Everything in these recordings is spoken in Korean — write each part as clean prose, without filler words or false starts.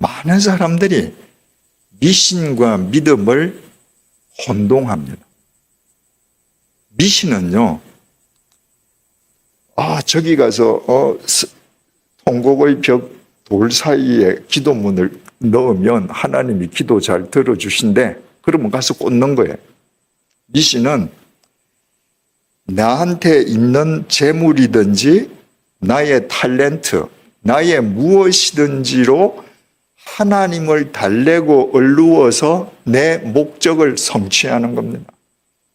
많은 사람들이 미신과 믿음을 혼동합니다. 미신은요, 저기 가서 통곡의 벽 돌 사이에 기도문을 넣으면 하나님이 기도 잘 들어주신대. 그러면 가서 꽂는 거예요. 미신은 나한테 있는 재물이든지 나의 탤런트, 나의 무엇이든지로 하나님을 달래고 얼루어서 내 목적을 성취하는 겁니다.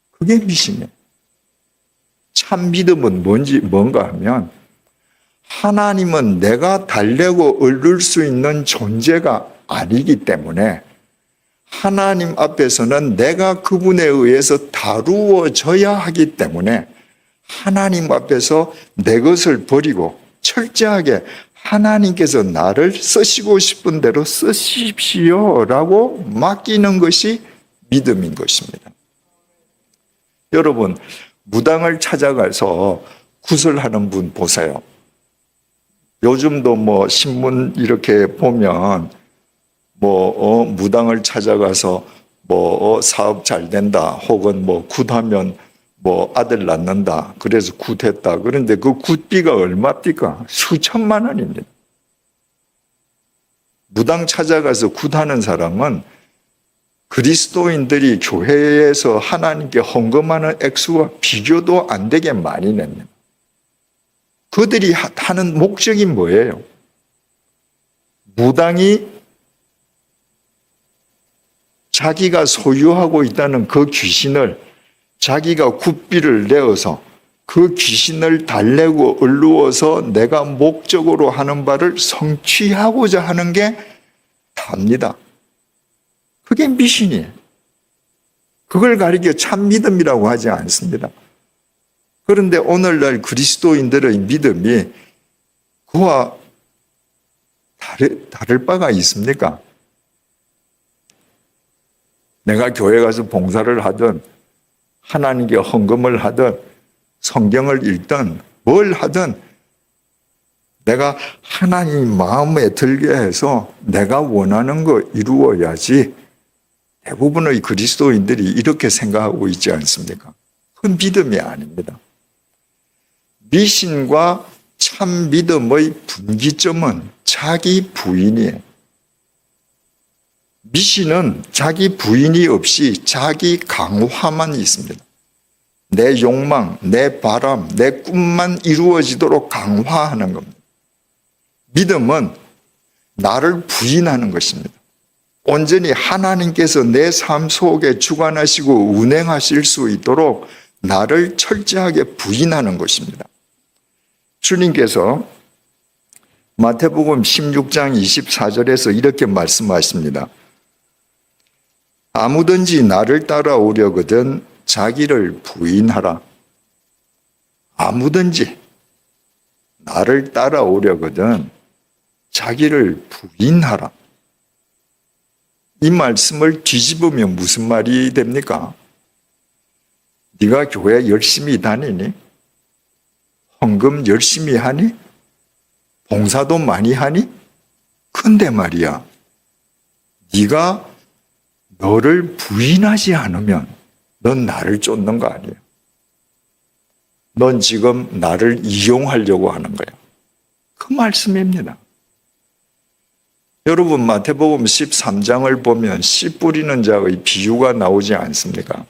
그게 미신이에요. 참 믿음은 뭔가 하면 하나님은 내가 달래고 얼룰 수 있는 존재가 아니기 때문에 하나님 앞에서는 내가 그분에 의해서 다루어져야 하기 때문에 하나님 앞에서 내 것을 버리고 철저하게 하나님께서 나를 쓰시고 싶은 대로 쓰십시오라고 맡기는 것이 믿음인 것입니다. 여러분, 무당을 찾아가서 구슬하는 분 보세요. 요즘도 신문 이렇게 보면 무당을 찾아가서 사업 잘 된다, 혹은 굿하면 아들 낳는다, 그래서 굿했다. 그런데 그 굿비가 얼마입니까? 수천만 원입니다. 무당 찾아가서 굿하는 사람은 그리스도인들이 교회에서 하나님께 헌금하는 액수와 비교도 안 되게 많이 냅니다. 그들이 하는 목적이 뭐예요? 무당이 자기가 소유하고 있다는 그 귀신을 자기가 굿비를 내어서 그 귀신을 달래고 얼루어서 내가 목적으로 하는 바를 성취하고자 하는 게 답니다. 그게 미신이에요. 그걸 가리켜 참 믿음이라고 하지 않습니다. 그런데 오늘날 그리스도인들의 믿음이 그와 다를 바가 있습니까? 내가 교회 가서 봉사를 하든 하나님께 헌금을 하든 성경을 읽든 뭘 하든 내가 하나님 마음에 들게 해서 내가 원하는 거 이루어야지. 대부분의 그리스도인들이 이렇게 생각하고 있지 않습니까? 그건 믿음이 아닙니다. 미신과 참 믿음의 분기점은 자기 부인이에요. 미신은 자기 부인이 없이 자기 강화만 있습니다. 내 욕망, 내 바람, 내 꿈만 이루어지도록 강화하는 겁니다. 믿음은 나를 부인하는 것입니다. 온전히 하나님께서 내 삶 속에 주관하시고 운행하실 수 있도록 나를 철저하게 부인하는 것입니다. 주님께서 마태복음 16장 24절에서 이렇게 말씀하십니다. 아무든지 나를 따라오려거든 자기를 부인하라. 아무든지 나를 따라오려거든 자기를 부인하라. 이 말씀을 뒤집으면 무슨 말이 됩니까? 네가 교회 열심히 다니니? 헌금 열심히 하니? 봉사도 많이 하니? 근데 말이야, 네가 너를 부인하지 않으면 넌 나를 쫓는 거 아니야. 넌 지금 나를 이용하려고 하는 거야. 그 말씀입니다. 여러분, 마태복음 13장을 보면 씨 뿌리는 자의 비유가 나오지 않습니까?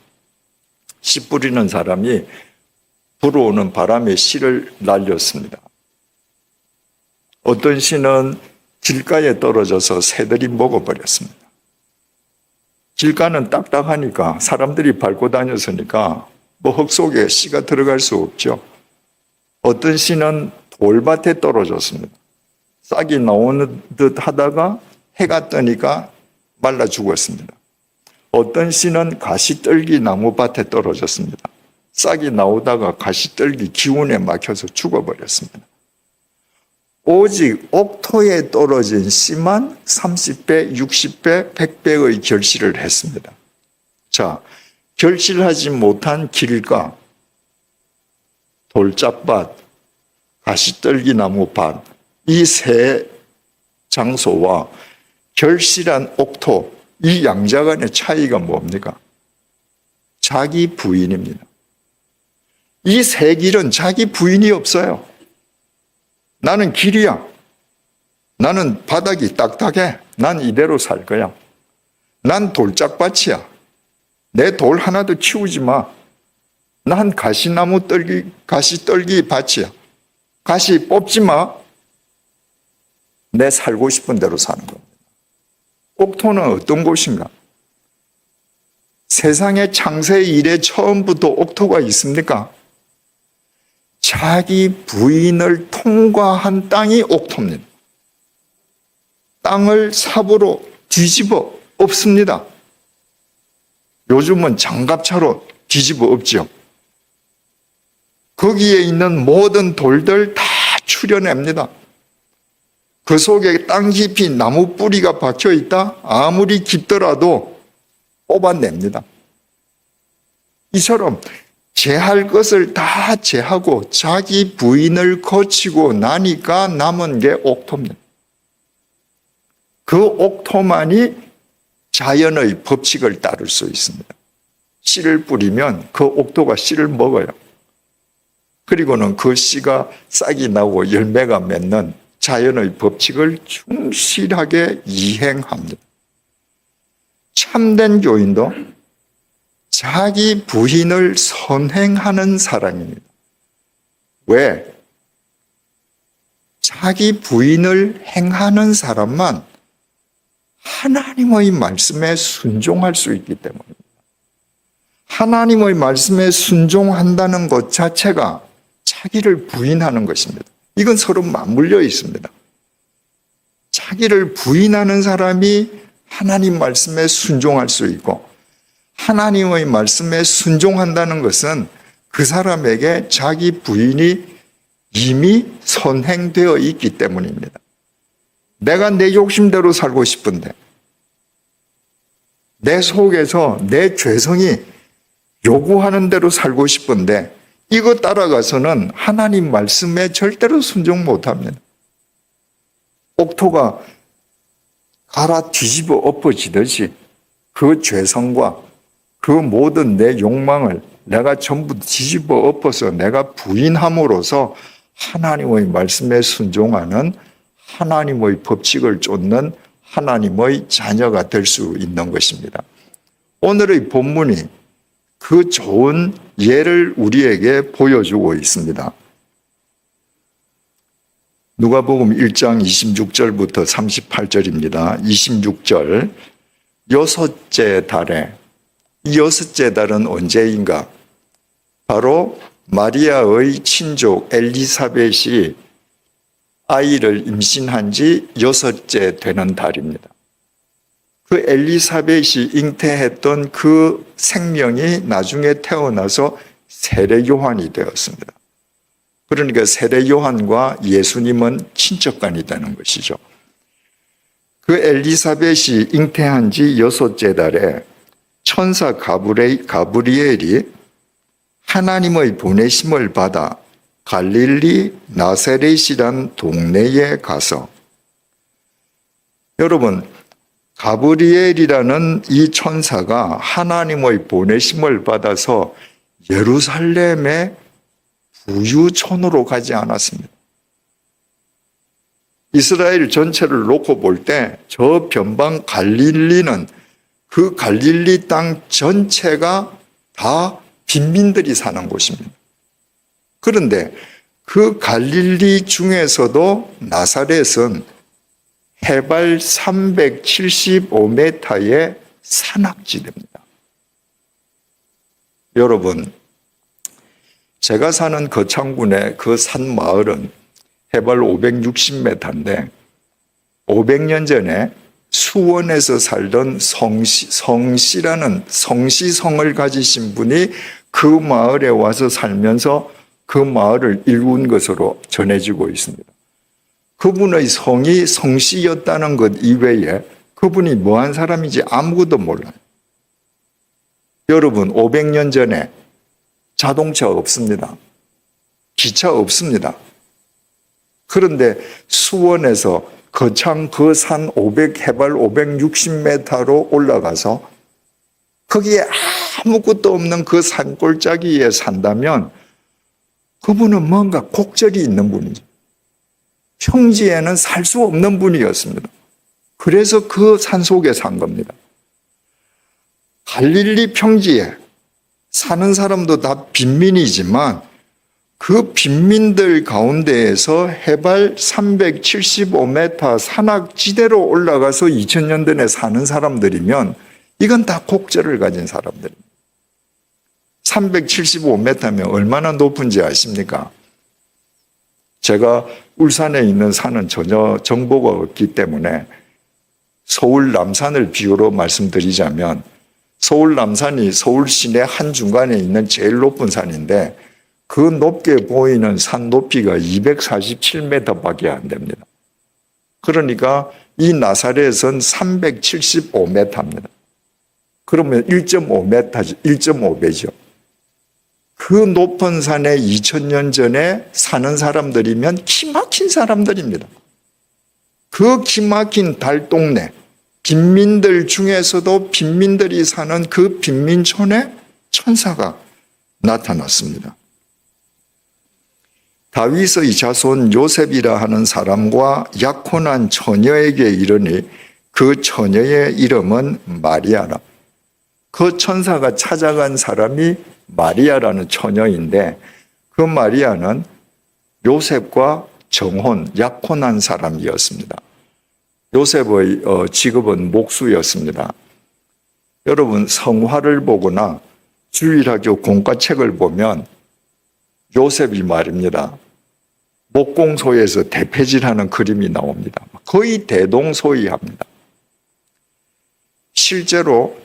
씨 뿌리는 사람이 불어오는 바람에 씨를 날렸습니다. 어떤 씨는 길가에 떨어져서 새들이 먹어버렸습니다. 길가는 딱딱하니까 사람들이 밟고 다녔으니까 흙 속에 씨가 들어갈 수 없죠. 어떤 씨는 돌밭에 떨어졌습니다. 싹이 나오는 듯 하다가 해가 뜨니까 말라 죽었습니다. 어떤 씨는 가시떨기 나무밭에 떨어졌습니다. 싹이 나오다가 가시떨기 기운에 막혀서 죽어버렸습니다. 오직 옥토에 떨어진 씨만 30배, 60배, 100배의 결실을 했습니다. 자, 결실하지 못한 길가, 돌짝밭, 가시떨기 나무밭, 이 세 장소와 결실한 옥토, 이 양자 간의 차이가 뭡니까? 자기 부인입니다. 이 새 길은 자기 부인이 없어요. 나는 길이야. 나는 바닥이 딱딱해. 난 이대로 살 거야. 난 돌짝밭이야. 내 돌 하나도 키우지 마. 난 가시나무 가시 떨기 밭이야. 가시 뽑지 마. 내 살고 싶은 대로 사는 겁니다. 옥토는 어떤 곳인가? 세상의 창세 이래 처음부터 옥토가 있습니까? 자기 부인을 통과한 땅이 옥토입니다. 땅을 삽으로 뒤집어 엎습니다. 요즘은 장갑차로 뒤집어 엎죠. 거기에 있는 모든 돌들 다 추려냅니다. 그 속에 땅 깊이 나무 뿌리가 박혀 있다? 아무리 깊더라도 뽑아냅니다. 이처럼 제할 것을 다 제하고 자기 부인을 거치고 나니까 남은 게 옥토입니다. 그 옥토만이 자연의 법칙을 따를 수 있습니다. 씨를 뿌리면 그 옥토가 씨를 먹어요. 그리고는 그 씨가 싹이 나고 열매가 맺는 자연의 법칙을 충실하게 이행합니다. 참된 교인도 자기 부인을 선행하는 사람입니다. 왜? 자기 부인을 행하는 사람만 하나님의 말씀에 순종할 수 있기 때문입니다. 하나님의 말씀에 순종한다는 것 자체가 자기를 부인하는 것입니다. 이건 서로 맞물려 있습니다. 자기를 부인하는 사람이 하나님 말씀에 순종할 수 있고, 하나님의 말씀에 순종한다는 것은 그 사람에게 자기 부인이 이미 선행되어 있기 때문입니다. 내가 내 욕심대로 살고 싶은데, 내 속에서 내 죄성이 요구하는 대로 살고 싶은데, 이거 따라가서는 하나님 말씀에 절대로 순종 못합니다. 옥토가 갈아 뒤집어 엎어지듯이 그 죄성과 그 모든 내 욕망을 내가 전부 뒤집어 엎어서 내가 부인함으로써 하나님의 말씀에 순종하는, 하나님의 법칙을 쫓는 하나님의 자녀가 될 수 있는 것입니다. 오늘의 본문이 그 좋은 예를 우리에게 보여주고 있습니다. 누가복음 1장 26절부터 38절입니다. 26절, 여섯째 달에, 이 여섯째 달은 언제인가? 바로 마리아의 친족 엘리사벳이 아이를 임신한 지 여섯째 되는 달입니다. 그 엘리사벳이 잉태했던 그 생명이 나중에 태어나서 세례 요한이 되었습니다. 그러니까 세례 요한과 예수님은 친척간이 되는 것이죠. 그 엘리사벳이 잉태한 지 여섯째 달에 천사 가브리엘이 하나님의 보내심을 받아 갈릴리 나사렛이란 동네에 가서, 여러분, 가브리엘이라는 이 천사가 하나님의 보내심을 받아서 예루살렘의 부유촌으로 가지 않았습니다. 이스라엘 전체를 놓고 볼 때 저 변방 갈릴리는, 그 갈릴리 땅 전체가 다 빈민들이 사는 곳입니다. 그런데 그 갈릴리 중에서도 나사렛은 해발 375m의 산악지대입니다. 여러분, 제가 사는 거창군의 그 산 마을은 해발 560m인데 500년 전에 수원에서 살던 성씨라는 성씨성을 가지신 분이 그 마을에 와서 살면서 그 마을을 일군 것으로 전해지고 있습니다. 그분의 성이 성씨였다는 것 이외에 그분이 뭐한 사람인지 아무것도 몰라요. 여러분, 500년 전에 자동차 없습니다. 기차 없습니다. 그런데 수원에서 거창 그 산 해발 560m로 올라가서 거기에 아무것도 없는 그 산골짜기에 산다면 그분은 뭔가 곡절이 있는 분이죠. 평지에는 살 수 없는 분이었습니다. 그래서 그 산속에 산 겁니다. 갈릴리 평지에 사는 사람도 다 빈민이지만 그 빈민들 가운데에서 해발 375m 산악지대로 올라가서 2000년 전에 사는 사람들이면 이건 다 곡절을 가진 사람들입니다. 375m면 얼마나 높은지 아십니까? 제가 울산에 있는 산은 전혀 정보가 없기 때문에 서울 남산을 비유로 말씀드리자면 서울 남산이 서울 시내 한중간에 있는 제일 높은 산인데 그 높게 보이는 산 높이가 247m밖에 안 됩니다. 그러니까 이 나사렛은 375m입니다. 그러면 1.5m죠. 1.5배죠. 그 높은 산에 2000년 전에 사는 사람들이면 기막힌 사람들입니다. 그 기막힌 달동네, 빈민들 중에서도 빈민들이 사는 그 빈민촌에 천사가 나타났습니다. 다윗의 자손 요셉이라 하는 사람과 약혼한 처녀에게 이르니 그 처녀의 이름은 마리아라. 그 천사가 찾아간 사람이 마리아라는 처녀인데 그 마리아는 요셉과 약혼한 사람이었습니다. 요셉의 직업은 목수였습니다. 여러분 성화를 보거나 주일학교 공과책을 보면 요셉이 말입니다. 목공소에서 대패질하는 그림이 나옵니다. 거의 대동소이합니다. 실제로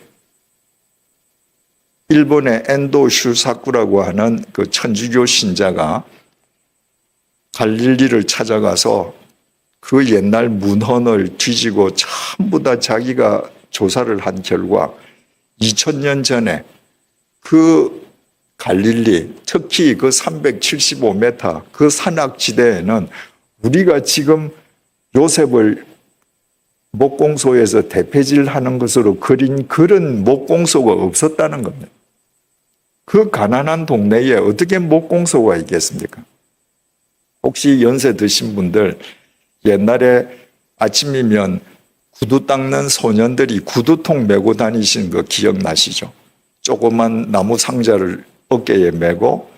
일본의 엔도 슈사쿠라고 하는 그 천주교 신자가 갈릴리를 찾아가서 그 옛날 문헌을 뒤지고 전부 다 자기가 조사를 한 결과 2000년 전에 그 갈릴리, 특히 그 375m 그 산악지대에는 우리가 지금 요셉을 목공소에서 대패질하는 것으로 그린 그런 목공소가 없었다는 겁니다. 그 가난한 동네에 어떻게 목공소가 있겠습니까? 혹시 연세 드신 분들 옛날에 아침이면 구두 닦는 소년들이 구두통 메고 다니신 거 기억나시죠? 조그만 나무 상자를 어깨에 메고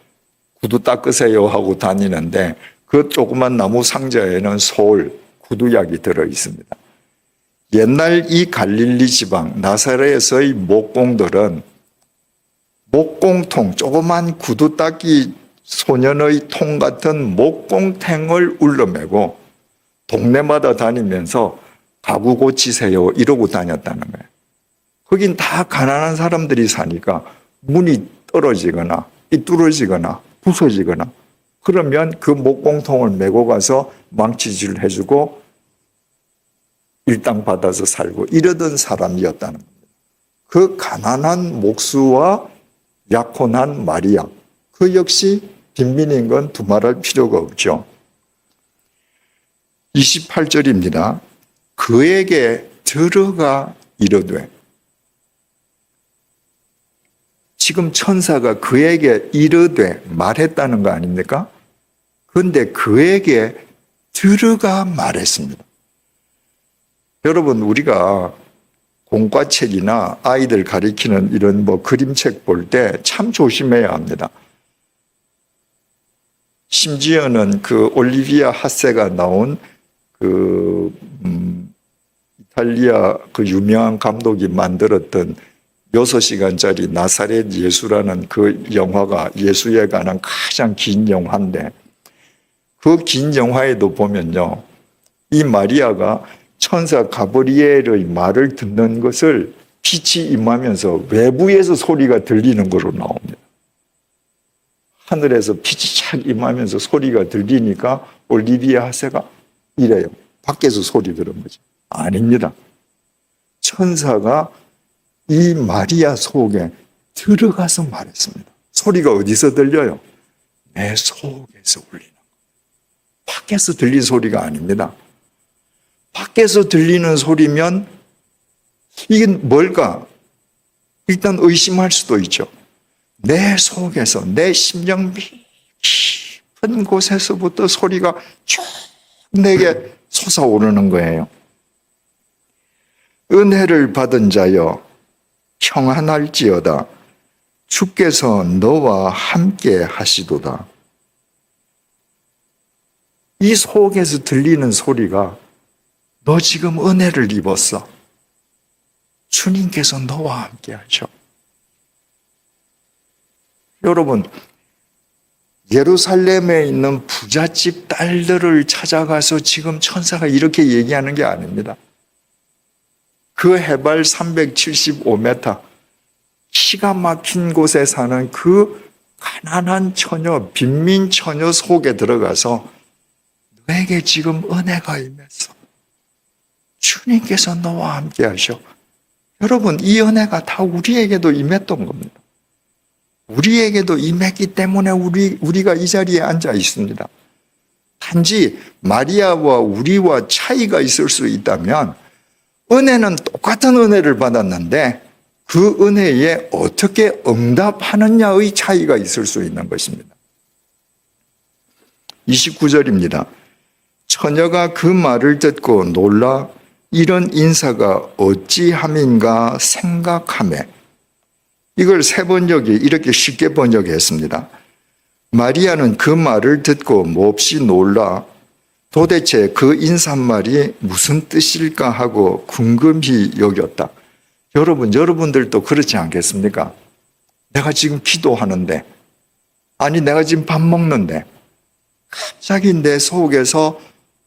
구두 닦으세요 하고 다니는데 그 조그만 나무 상자에는 솔, 구두약이 들어 있습니다. 옛날 이 갈릴리 지방 나사렛의 목공들은 목공통, 조그만 구두 닦기 소년의 통 같은 목공탱을 울러매고 동네마다 다니면서 가구 고치세요 이러고 다녔다는 거예요. 거긴 다 가난한 사람들이 사니까 문이 떨어지거나 삐뚤어지거나 부서지거나 그러면 그 목공통을 메고 가서 망치질을 해주고 일당 받아서 살고 이러던 사람이었다는 겁니다. 그 가난한 목수와 약혼한 마리아, 그 역시 빈민인 건 두말할 필요가 없죠. 28절입니다. 그에게 들어가 이르되, 지금 천사가 그에게 이르되 말했다는 거 아닙니까? 그런데 그에게 들어가 말했습니다. 여러분, 우리가 공과책이나 아이들 가리키는 이런 그림책 볼 때 참 조심해야 합니다. 심지어는 그 올리비아 하세가 나온 이탈리아 그 유명한 감독이 만들었던 6시간짜리 나사렛 예수라는 그 영화가 예수에 관한 가장 긴 영화인데 그 긴 영화에도 보면요. 이 마리아가 천사 가브리엘의 말을 듣는 것을 빛이 임하면서 외부에서 소리가 들리는 것으로 나옵니다. 하늘에서 빛이 착 임하면서 소리가 들리니까 올리비아 하세가 이래요. 밖에서 소리 들은 거죠. 아닙니다. 천사가 이 마리아 속에 들어가서 말했습니다. 소리가 어디서 들려요? 내 속에서 울리는 거. 밖에서 들린 소리가 아닙니다. 밖에서 들리는 소리면 이게 뭘까? 일단 의심할 수도 있죠. 내 속에서, 내 심령 깊은 곳에서부터 소리가 쭉 내게 솟아오르는 거예요. 은혜를 받은 자여 평안할지어다. 주께서 너와 함께 하시도다. 이 속에서 들리는 소리가 너 지금 은혜를 입었어. 주님께서 너와 함께 하셔. 여러분, 예루살렘에 있는 부잣집 딸들을 찾아가서 지금 천사가 이렇게 얘기하는 게 아닙니다. 그 해발 375m, 기가 막힌 곳에 사는 그 가난한 처녀, 빈민 처녀 속에 들어가서 너에게 지금 은혜가 임했어. 주님께서 너와 함께 하셔. 여러분, 이 은혜가 다 우리에게도 임했던 겁니다. 우리에게도 임했기 때문에 우리가 이 자리에 앉아 있습니다. 단지 마리아와 우리와 차이가 있을 수 있다면 은혜는 똑같은 은혜를 받았는데 그 은혜에 어떻게 응답하느냐의 차이가 있을 수 있는 것입니다. 29절입니다. 처녀가 그 말을 듣고 놀라 이런 인사가 어찌함인가 생각하매. 이걸 세 번역이 이렇게 쉽게 번역했습니다. 마리아는 그 말을 듣고 몹시 놀라 도대체 그 인사말이 무슨 뜻일까 하고 궁금히 여겼다. 여러분들도 그렇지 않겠습니까? 내가 지금 기도하는데, 아니 내가 지금 밥 먹는데 갑자기 내 속에서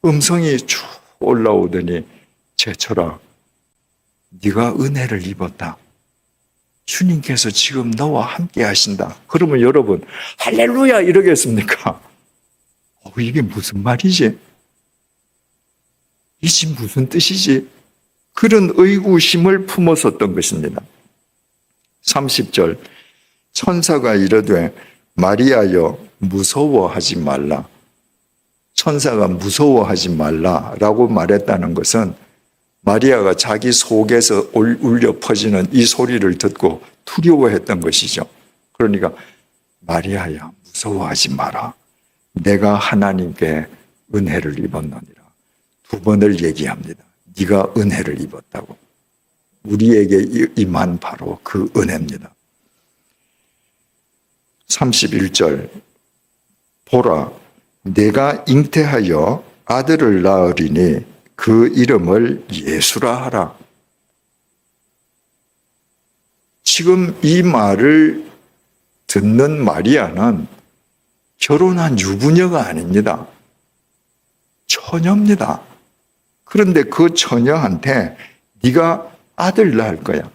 음성이 쭉 올라오더니 제철아, 네가 은혜를 입었다. 주님께서 지금 너와 함께 하신다. 그러면 여러분 할렐루야 이러겠습니까? 이게 무슨 말이지? 이게 무슨 뜻이지? 그런 의구심을 품었었던 것입니다. 30절 천사가 이르되 마리아여 무서워하지 말라. 천사가 무서워하지 말라라고 말했다는 것은 마리아가 자기 속에서 울려 퍼지는 이 소리를 듣고 두려워했던 것이죠. 그러니까 마리아야 무서워하지 마라. 내가 하나님께 은혜를 입었느니라. 두 번을 얘기합니다. 네가 은혜를 입었다고. 우리에게 임한 바로 그 은혜입니다. 31절 보라 내가 잉태하여 아들을 낳으리니 그 이름을 예수라 하라. 지금 이 말을 듣는 마리아는 결혼한 유부녀가 아닙니다. 처녀입니다. 그런데 그 처녀한테 네가 아들 낳을 거야.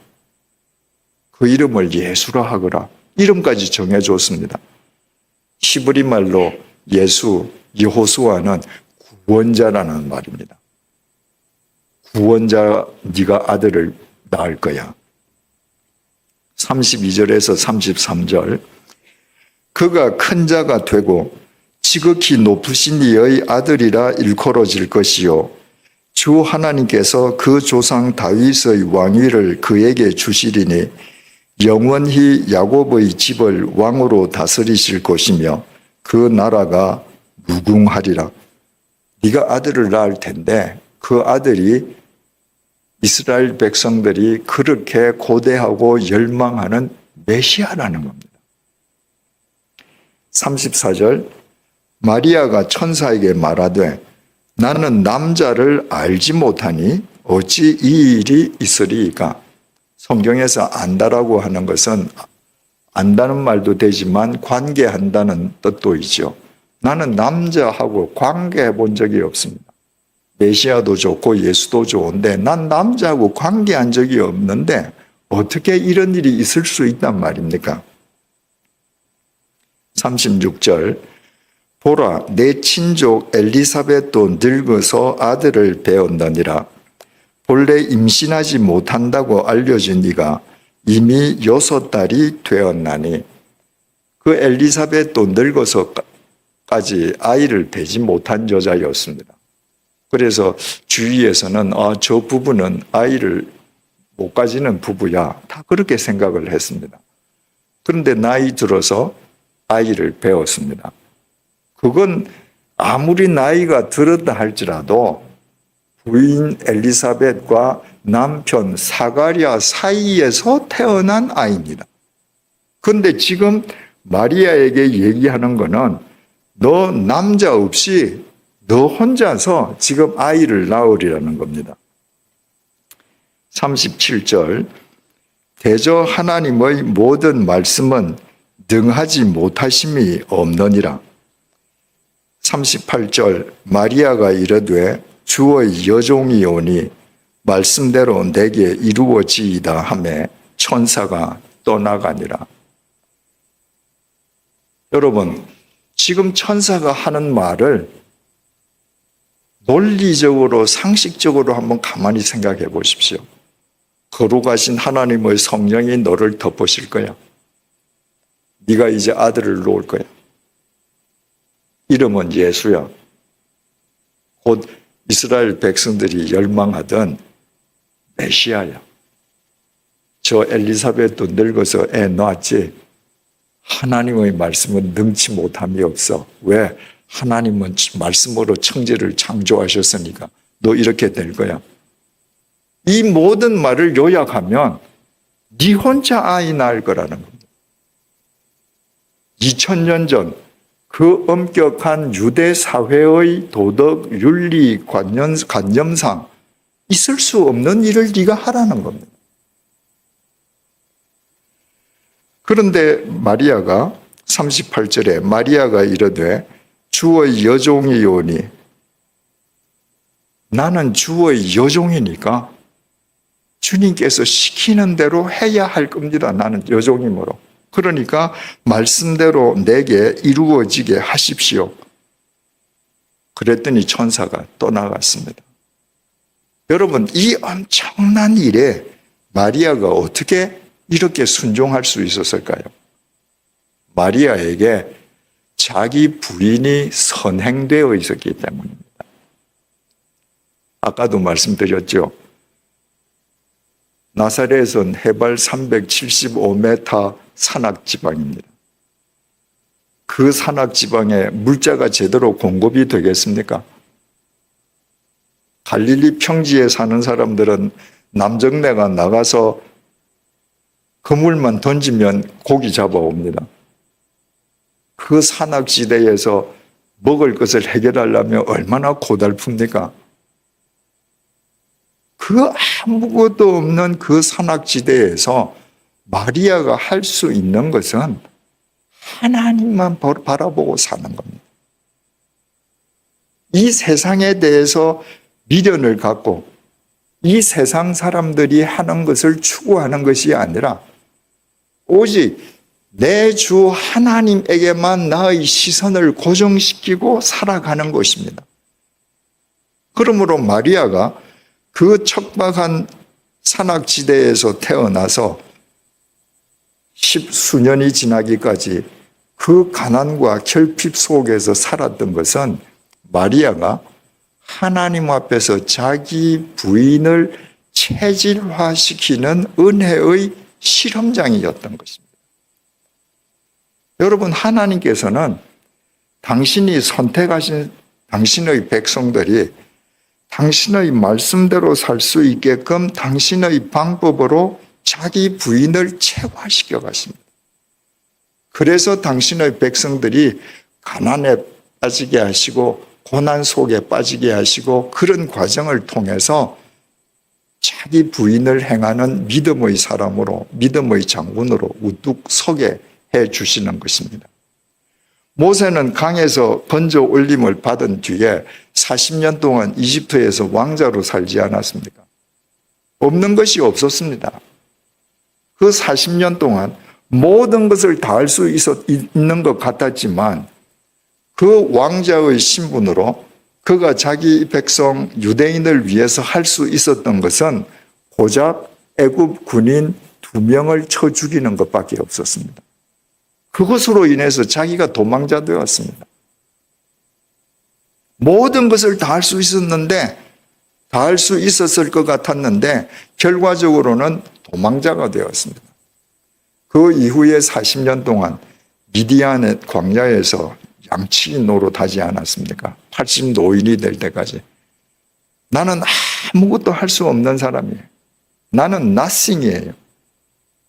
그 이름을 예수라 하거라. 이름까지 정해줬습니다. 히브리 말로 예수, 여호수아는 구원자라는 말입니다. 구원자, 네가 아들을 낳을 거야. 32절에서 33절 그가 큰 자가 되고 지극히 높으신 이의 아들이라 일컬어질 것이요 주 하나님께서 그 조상 다윗의 왕위를 그에게 주시리니 영원히 야곱의 집을 왕으로 다스리실 것이며 그 나라가 무궁하리라. 네가 아들을 낳을 텐데 그 아들이 이스라엘 백성들이 그렇게 고대하고 열망하는 메시아라는 겁니다. 34절 마리아가 천사에게 말하되 나는 남자를 알지 못하니 어찌 이 일이 있으리이까. 성경에서 안다라고 하는 것은 안다는 말도 되지만 관계한다는 뜻도 있죠. 나는 남자하고 관계해 본 적이 없습니다. 메시아도 좋고 예수도 좋은데 난 남자하고 관계한 적이 없는데 어떻게 이런 일이 있을 수 있단 말입니까? 36절 보라 내 친족 엘리사벳도 늙어서 아들을 배었느니라. 본래 임신하지 못한다고 알려진 이가 이미 6달이 되었나니. 그 엘리사벳도 늙어서까지 아이를 배지 못한 여자였습니다. 그래서 주위에서는 저 부부는 아이를 못 가지는 부부야. 다 그렇게 생각을 했습니다. 그런데 나이 들어서 아이를 배웠습니다. 그건 아무리 나이가 들었다 할지라도 부인 엘리사벳과 남편 사가랴 사이에서 태어난 아이입니다. 그런데 지금 마리아에게 얘기하는 거는 너 남자 없이 너 혼자서 지금 아이를 낳으리라는 겁니다. 37절 대저 하나님의 모든 말씀은 능하지 못하심이 없느니라. 38절 마리아가 이르되 주의 여종이 오니 말씀대로 내게 이루어지이다 하매 천사가 떠나가니라. 여러분, 지금 천사가 하는 말을 논리적으로 상식적으로 한번 가만히 생각해 보십시오. 거룩하신 하나님의 성령이 너를 덮으실 거야. 네가 이제 아들을 놓을 거야. 이름은 예수야. 곧 이스라엘 백성들이 열망하던 메시아야. 저 엘리사벳도 늙어서 애 낳았지. 하나님의 말씀은 능치 못함이 없어. 왜? 하나님은 말씀으로 천지를 창조하셨으니까 너 이렇게 될 거야. 이 모든 말을 요약하면 네 혼자 아이 낳을 거라는 겁니다. 2000년 전 그 엄격한 유대 사회의 도덕 윤리 관념상 있을 수 없는 일을 네가 하라는 겁니다. 그런데 마리아가 38절에 마리아가 이르되 주의 여종이 오니 나는 주의 여종이니까 주님께서 시키는 대로 해야 할 겁니다. 나는 여종이므로. 그러니까 말씀대로 내게 이루어지게 하십시오. 그랬더니 천사가 떠나갔습니다. 여러분, 이 엄청난 일에 마리아가 어떻게 이렇게 순종할 수 있었을까요? 마리아에게 자기 부인이 선행되어 있었기 때문입니다. 아까도 말씀드렸죠. 나사렛은 해발 375m 산악지방입니다. 그 산악지방에 물자가 제대로 공급이 되겠습니까? 갈릴리 평지에 사는 사람들은 남정네가 나가서 그물만 던지면 고기 잡아옵니다. 그 산악지대에서 먹을 것을 해결하려면 얼마나 고달픕니까? 그 아무것도 없는 그 산악지대에서 마리아가 할 수 있는 것은 하나님만 바라보고 사는 겁니다. 이 세상에 대해서 미련을 갖고 이 세상 사람들이 하는 것을 추구하는 것이 아니라 오직 내 주 하나님에게만 나의 시선을 고정시키고 살아가는 것입니다. 그러므로 마리아가 그 척박한 산악지대에서 태어나서 10수년이 지나기까지 그 가난과 결핍 속에서 살았던 것은 마리아가 하나님 앞에서 자기 부인을 체질화시키는 은혜의 실험장이었던 것입니다. 여러분, 하나님께서는 당신이 선택하신 당신의 백성들이 당신의 말씀대로 살 수 있게끔 당신의 방법으로 자기 부인을 체화시켜 가십니다. 그래서 당신의 백성들이 가난에 빠지게 하시고 고난 속에 빠지게 하시고 그런 과정을 통해서 자기 부인을 행하는 믿음의 사람으로 믿음의 장군으로 우뚝 서게 해 주시는 것입니다. 모세는 강에서 건져 올림을 받은 뒤에 40년 동안 이집트에서 왕자로 살지 않았습니까? 없는 것이 없었습니다. 그 40년 동안 모든 것을 다 할 수 있는 것 같았지만 그 왕자의 신분으로 그가 자기 백성 유대인을 위해서 할 수 있었던 것은 고작 애굽 군인 2명을 쳐 죽이는 것밖에 없었습니다. 그것으로 인해서 자기가 도망자 되었습니다. 모든 것을 다 할 수 있었는데, 다 할 수 있었을 것 같았는데 결과적으로는 도망자가 되었습니다. 그 이후에 40년 동안 미디안의 광야에서 양치기 노릇하지 않았습니까? 80 노인이 될 때까지. 나는 아무것도 할 수 없는 사람이에요. 나는 nothing이에요.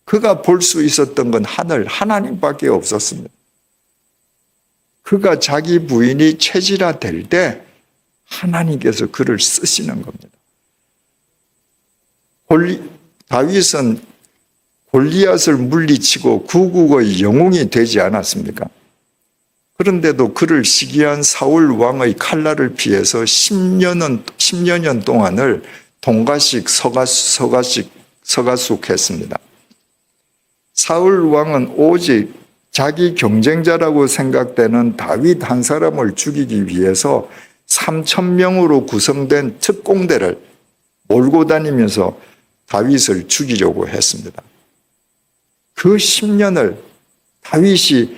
그가 볼 수 있었던 건 하나님밖에 없었습니다. 그가 자기 부인이 체질화 될 때 하나님께서 그를 쓰시는 겁니다. 다윗은 골리앗을 물리치고 구국의 영웅이 되지 않았습니까? 그런데도 그를 시기한 사울 왕의 칼날을 피해서 10여 년 동안을 동가씩 서가숙했습니다. 사울 왕은 오직 자기 경쟁자라고 생각되는 다윗 한 사람을 죽이기 위해서 3,000명으로 구성된 특공대를 몰고 다니면서 다윗을 죽이려고 했습니다. 그 10년을 다윗이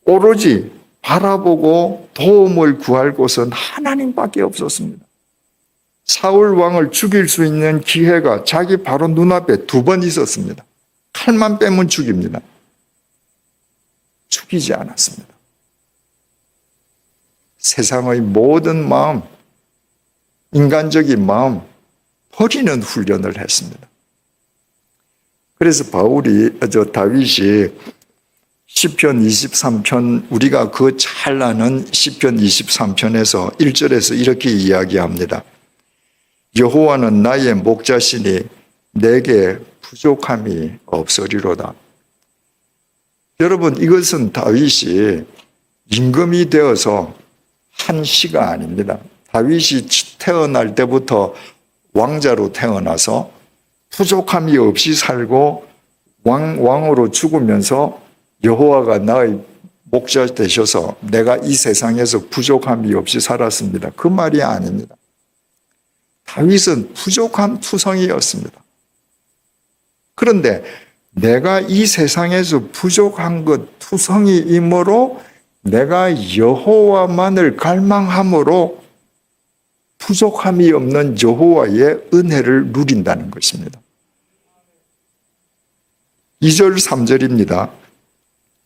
오로지 바라보고 도움을 구할 곳은 하나님밖에 없었습니다. 사울 왕을 죽일 수 있는 기회가 자기 바로 눈앞에 2번 있었습니다. 칼만 빼면 죽입니다. 죽이지 않았습니다. 세상의 모든 마음, 인간적인 마음 버리는 훈련을 했습니다. 그래서 다윗이 시편 23편, 우리가 그 잘 아는 시편 23편에서 1절에서 이렇게 이야기합니다. 여호와는 나의 목자시니 내게 부족함이 없으리로다. 여러분, 이것은 다윗이 임금이 되어서 한 시가 아닙니다. 다윗이 태어날 때부터 왕자로 태어나서 부족함이 없이 살고 왕으로 죽으면서 여호와가 나의 목자 되셔서 내가 이 세상에서 부족함이 없이 살았습니다. 그 말이 아닙니다. 다윗은 부족한 투성이었습니다. 그런데 내가 이 세상에서 부족한 것 투성이이므로 내가 여호와만을 갈망함으로 부족함이 없는 여호와의 은혜를 누린다는 것입니다. 2절 3절입니다.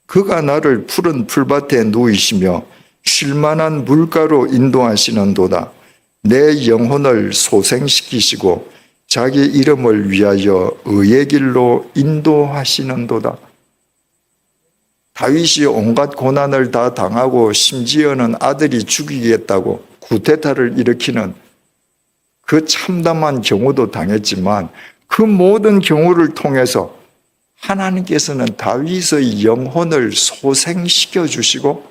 그가 나를 푸른 풀밭에 누이시며 쉴만한 물가로 인도하시는도다. 내 영혼을 소생시키시고 자기 이름을 위하여 의의 길로 인도하시는도다. 다윗이 온갖 고난을 다 당하고 심지어는 아들이 죽이겠다고 쿠데타를 일으키는 그 참담한 경우도 당했지만 그 모든 경우를 통해서 하나님께서는 다윗의 영혼을 소생시켜 주시고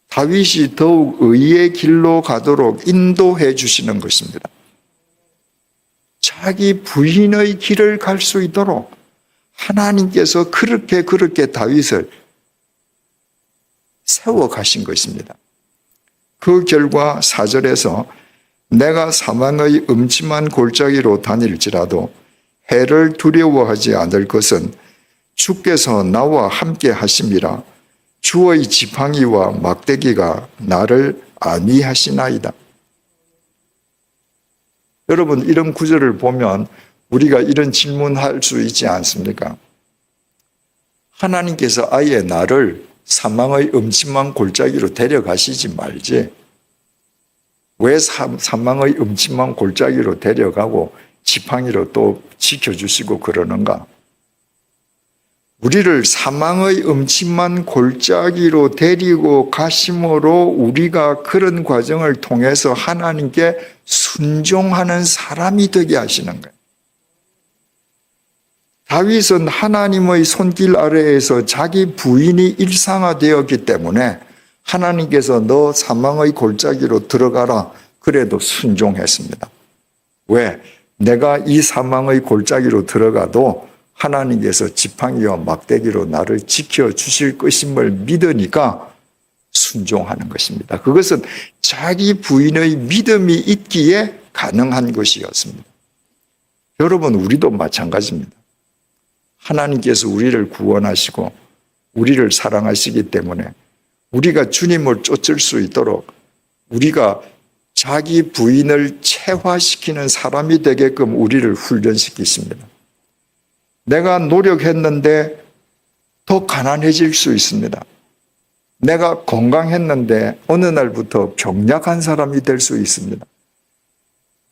다윗이 더욱 의의 길로 가도록 인도해 주시는 것입니다. 자기 부인의 길을 갈 수 있도록 하나님께서 그렇게 다윗을 세워 가신 것입니다. 그 결과 4절에서 내가 사망의 음침한 골짜기로 다닐지라도 해를 두려워하지 않을 것은 주께서 나와 함께 하심이라. 주의 지팡이와 막대기가 나를 안위하시나이다. 여러분, 이런 구절을 보면 우리가 이런 질문할 수 있지 않습니까? 하나님께서 아예 나를 사망의 음침한 골짜기로 데려가시지 말지 왜 사망의 음침한 골짜기로 데려가고 지팡이로 또 지켜주시고 그러는가? 우리를 사망의 음침한 골짜기로 데리고 가심으로 우리가 그런 과정을 통해서 하나님께 순종하는 사람이 되게 하시는 거예요. 다윗은 하나님의 손길 아래에서 자기 부인이 일상화되었기 때문에 하나님께서 너 사망의 골짜기로 들어가라 그래도 순종했습니다. 왜? 내가 이 사망의 골짜기로 들어가도 하나님께서 지팡이와 막대기로 나를 지켜주실 것임을 믿으니까 순종하는 것입니다. 그것은 자기 부인의 믿음이 있기에 가능한 것이었습니다. 여러분, 우리도 마찬가지입니다. 하나님께서 우리를 구원하시고 우리를 사랑하시기 때문에 우리가 주님을 쫓을 수 있도록 우리가 자기 부인을 체화시키는 사람이 되게끔 우리를 훈련시키십니다. 내가 노력했는데 더 가난해질 수 있습니다. 내가 건강했는데 어느 날부터 병약한 사람이 될 수 있습니다.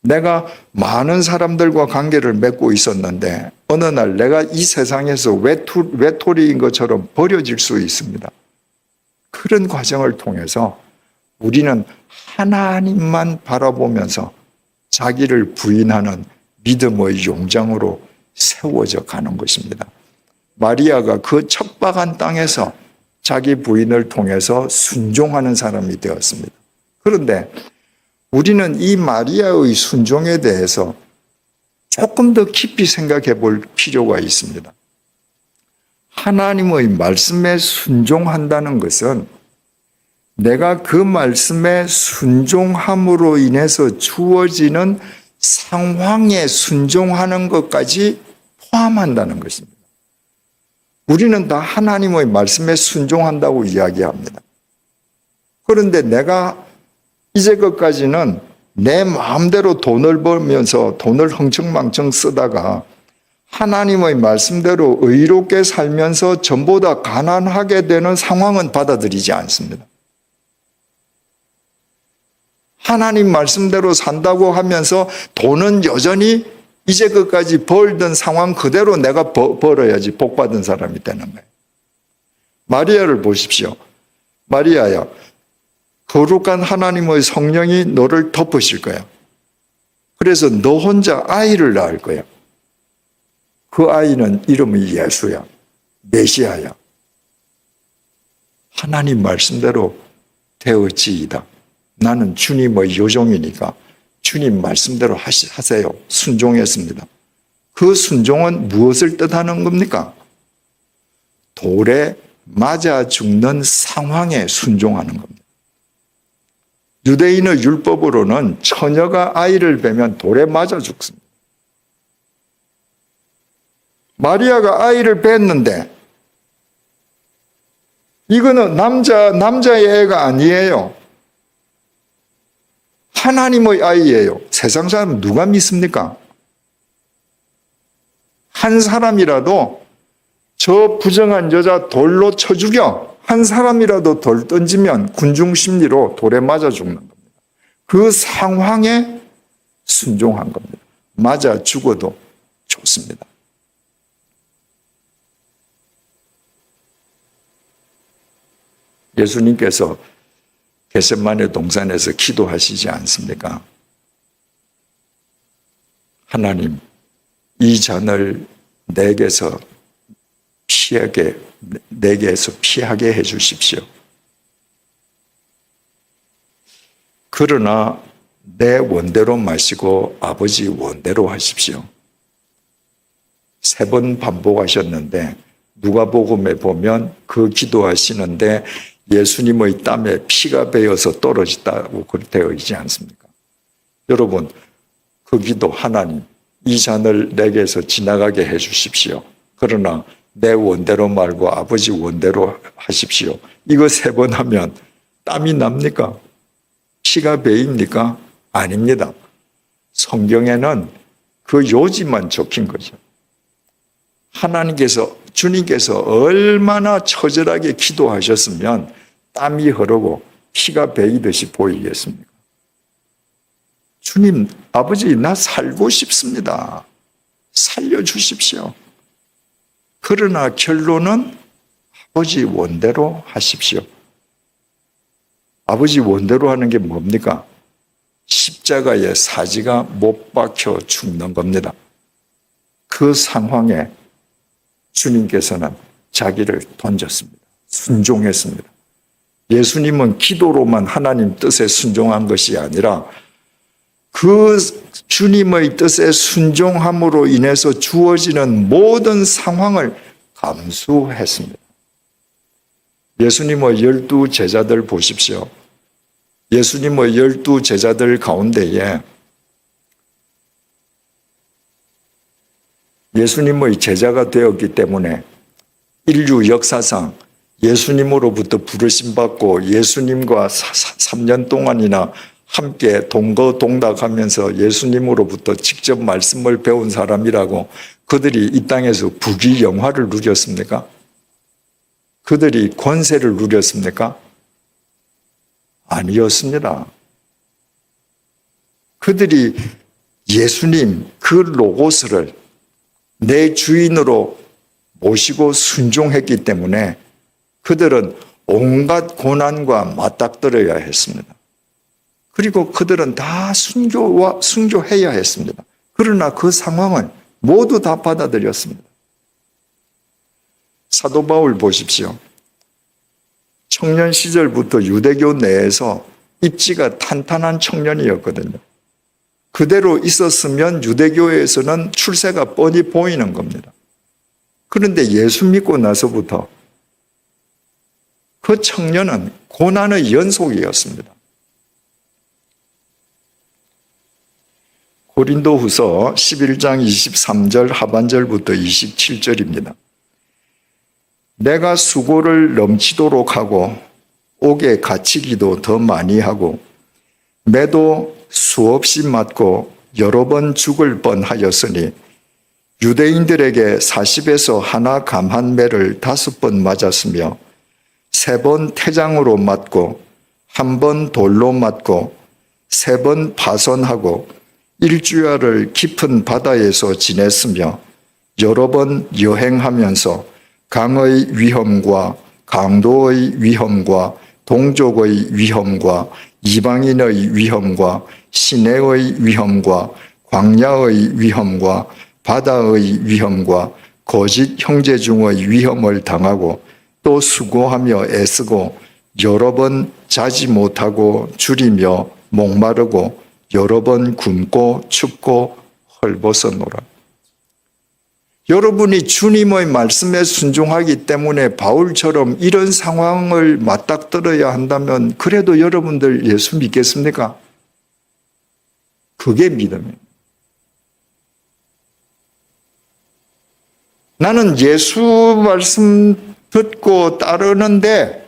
내가 많은 사람들과 관계를 맺고 있었는데 어느 날 내가 이 세상에서 외톨이인 것처럼 버려질 수 있습니다. 그런 과정을 통해서 우리는 하나님만 바라보면서 자기를 부인하는 믿음의 용장으로 세워져 가는 것입니다. 마리아가 그 척박한 땅에서 자기 부인을 통해서 순종하는 사람이 되었습니다. 그런데 우리는 이 마리아의 순종에 대해서 조금 더 깊이 생각해 볼 필요가 있습니다. 하나님의 말씀에 순종한다는 것은 내가 그 말씀에 순종함으로 인해서 주어지는 상황에 순종하는 것까지 포함한다는 것입니다. 우리는 다 하나님의 말씀에 순종한다고 이야기합니다. 그런데 내가 이제까지는 내 마음대로 돈을 벌면서 돈을 흥청망청 쓰다가 하나님의 말씀대로 의롭게 살면서 전보다 가난하게 되는 상황은 받아들이지 않습니다. 하나님 말씀대로 산다고 하면서 돈은 여전히 이제까지 벌던 상황 그대로 내가 벌어야지 복받은 사람이 되는 거예요. 마리아를 보십시오. 마리아야, 거룩한 하나님의 성령이 너를 덮으실 거야. 그래서 너 혼자 아이를 낳을 거야. 그 아이는 이름이 예수야. 메시아야. 하나님 말씀대로 되어지이다. 나는 주님의 요종이니까 주님 말씀대로 하세요. 순종했습니다. 그 순종은 무엇을 뜻하는 겁니까? 돌에 맞아 죽는 상황에 순종하는 겁니다. 유대인의 율법으로는 처녀가 아이를 베면 돌에 맞아 죽습니다. 마리아가 아이를 뱄는데 이거는 남자의 애가 아니에요. 하나님의 아이예요. 세상 사람 누가 믿습니까? 한 사람이라도 저 부정한 여자 돌로 쳐 죽여. 한 사람이라도 돌 던지면 군중 심리로 돌에 맞아 죽는 겁니다. 그 상황에 순종한 겁니다. 맞아 죽어도 좋습니다. 예수님께서 겟세마네 동산에서 기도하시지 않습니까? 하나님, 이 잔을 내게서 피하게 해 주십시오. 그러나 내 원대로 마시고 아버지 원대로 하십시오. 3번 반복하셨는데 누가복음에 보면 그 기도하시는데 예수님의 땀에 피가 배어서 떨어졌다고 되어 있지 않습니까? 여러분, 그 기도 하나님, 이 잔을 내게서 지나가게 해 주십시오. 그러나 내 원대로 말고 아버지 원대로 하십시오. 이거 3번 하면 땀이 납니까? 피가 배입니까? 아닙니다. 성경에는 그 요지만 적힌 거죠. 주님께서 얼마나 처절하게 기도하셨으면 땀이 흐르고 피가 배이듯이 보이겠습니까? 주님, 아버지, 나 살고 싶습니다. 살려주십시오. 그러나 결론은 아버지 원대로 하십시오. 아버지 원대로 하는 게 뭡니까? 십자가에 사지가 못 박혀 죽는 겁니다. 그 상황에 주님께서는 자기를 던졌습니다. 순종했습니다. 예수님은 기도로만 하나님 뜻에 순종한 것이 아니라 그 주님의 뜻에 순종함으로 인해서 주어지는 모든 상황을 감수했습니다. 예수님의 12 제자들 보십시오. 예수님의 12 제자들 가운데에 예수님의 제자가 되었기 때문에 인류 역사상 예수님으로부터 부르심 받고 예수님과 3년 동안이나 함께 동거동락하면서 예수님으로부터 직접 말씀을 배운 사람이라고 그들이 이 땅에서 부귀영화를 누렸습니까? 그들이 권세를 누렸습니까? 아니었습니다. 그들이 예수님 그 로고스를 내 주인으로 모시고 순종했기 때문에 그들은 온갖 고난과 맞닥뜨려야 했습니다. 그리고 그들은 다 순교해야 했습니다. 그러나 그 상황은 모두 다 받아들였습니다. 사도 바울 보십시오. 청년 시절부터 유대교 내에서 입지가 탄탄한 청년이었거든요. 그대로 있었으면 유대교에서는 출세가 뻔히 보이는 겁니다. 그런데 예수 믿고 나서부터 그 청년은 고난의 연속이었습니다. 고린도후서 11장 23절 하반절부터 27절입니다. 내가 수고를 넘치도록 하고 옥에 갇히기도 더 많이 하고 매도 수없이 맞고 여러 번 죽을 뻔하였으니 유대인들에게 40에서 하나 감한 매를 5번 맞았으며 3번 태장으로 맞고 1번 돌로 맞고 3번 파선하고 1주야를 깊은 바다에서 지냈으며 여러 번 여행하면서 강의 위험과 강도의 위험과 동족의 위험과 이방인의 위험과 시내의 위험과 광야의 위험과 바다의 위험과 거짓 형제 중의 위험을 당하고 또 수고하며 애쓰고 여러 번 자지 못하고 줄이며 목마르고 여러 번 굶고 춥고 헐벗어노라. 여러분이 주님의 말씀에 순종하기 때문에 바울처럼 이런 상황을 맞닥뜨려야 한다면 그래도 여러분들 예수 믿겠습니까? 그게 믿음이에요. 나는 예수 말씀 듣고 따르는데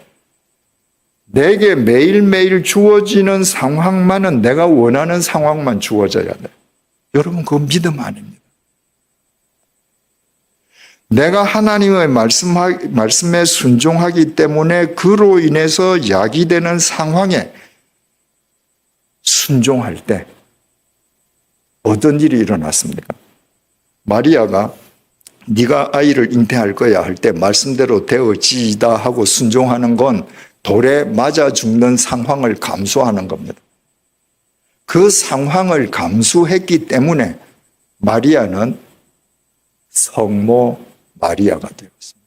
내게 매일매일 주어지는 상황만은 내가 원하는 상황만 주어져야 돼. 여러분 그건 믿음 아닙니다. 내가 하나님의 말씀에 순종하기 때문에 그로 인해서 야기되는 상황에 순종할 때 어떤 일이 일어났습니까? 마리아가 네가 아이를 잉태할 거야 할 때 말씀대로 되어지이다 하고 순종하는 건 돌에 맞아 죽는 상황을 감수하는 겁니다. 그 상황을 감수했기 때문에 마리아는 성모 마리아가 되었습니다.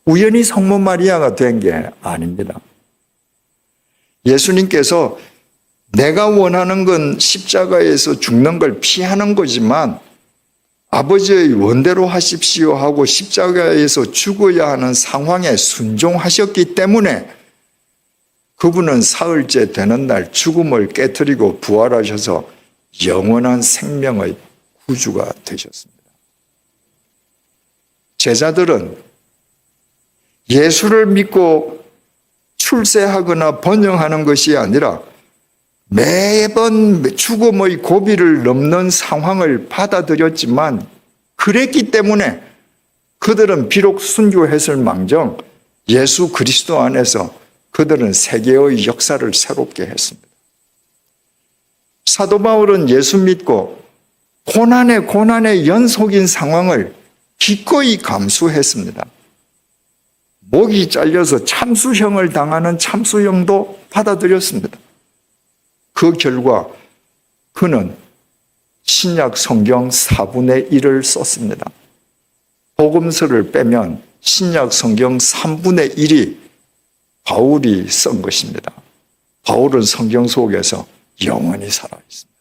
우연히 성모 마리아가 된 게 아닙니다. 예수님께서 내가 원하는 건 십자가에서 죽는 걸 피하는 거지만 아버지의 원대로 하십시오 하고 십자가에서 죽어야 하는 상황에 순종하셨기 때문에 그분은 사흘째 되는 날 죽음을 깨뜨리고 부활하셔서 영원한 생명의 구주가 되셨습니다. 제자들은 예수를 믿고 출세하거나 번영하는 것이 아니라 매번 죽음의 고비를 넘는 상황을 받아들였지만 그랬기 때문에 그들은 비록 순교했을 망정 예수 그리스도 안에서 그들은 세계의 역사를 새롭게 했습니다. 사도 바울은 예수 믿고 고난의 연속인 상황을 기꺼이 감수했습니다. 목이 잘려서 참수형을 당하는 참수형도 받아들였습니다. 그 결과 그는 신약 성경 4분의 1을 썼습니다. 복음서를 빼면 신약 성경 3분의 1이 바울이 쓴 것입니다. 바울은 성경 속에서 영원히 살아 있습니다.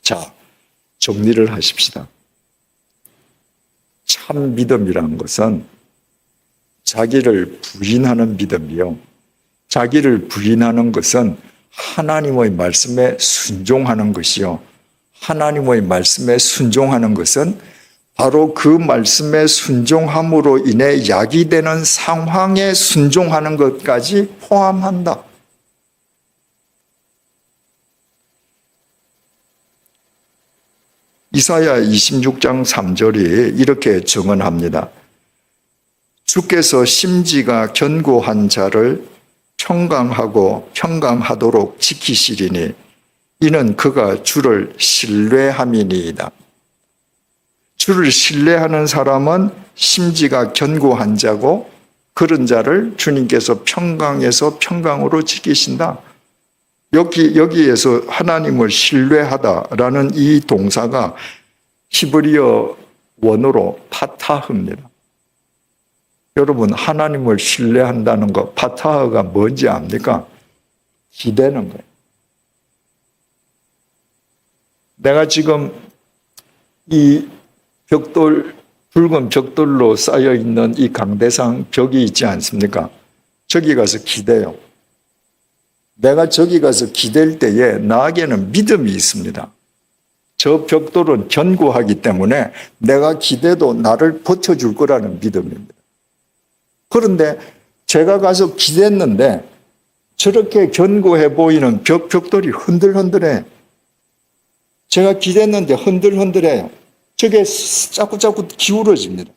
자, 정리를 하십시다. 참 믿음이라는 것은 자기를 부인하는 믿음이요. 자기를 부인하는 것은 하나님의 말씀에 순종하는 것이요. 하나님의 말씀에 순종하는 것은 바로 그 말씀에 순종함으로 인해 약이 되는 상황에 순종하는 것까지 포함한다. 이사야 26장 3절이 이렇게 증언합니다. 주께서 심지가 견고한 자를 평강하고 평강하도록 지키시리니 이는 그가 주를 신뢰함이니이다. 주를 신뢰하는 사람은 심지가 견고한 자고 그런 자를 주님께서 평강에서 평강으로 지키신다. 여기에서 하나님을 신뢰하다라는 이 동사가 히브리어 원어로 파타흐입니다. 여러분, 하나님을 신뢰한다는 거, 파타흐가 뭔지 압니까? 기대는 거예요. 내가 지금 이 벽돌, 붉은 벽돌로 쌓여 있는 이 강대상 벽이 있지 않습니까? 저기 가서 기대요. 내가 저기 가서 기댈 때에 나에게는 믿음이 있습니다. 저 벽돌은 견고하기 때문에 내가 기대도 나를 버텨줄 거라는 믿음입니다. 그런데 제가 가서 기댔는데 저렇게 견고해 보이는 벽돌이 흔들흔들해. 제가 기댔는데 흔들흔들해요. 저게 자꾸 기울어집니다.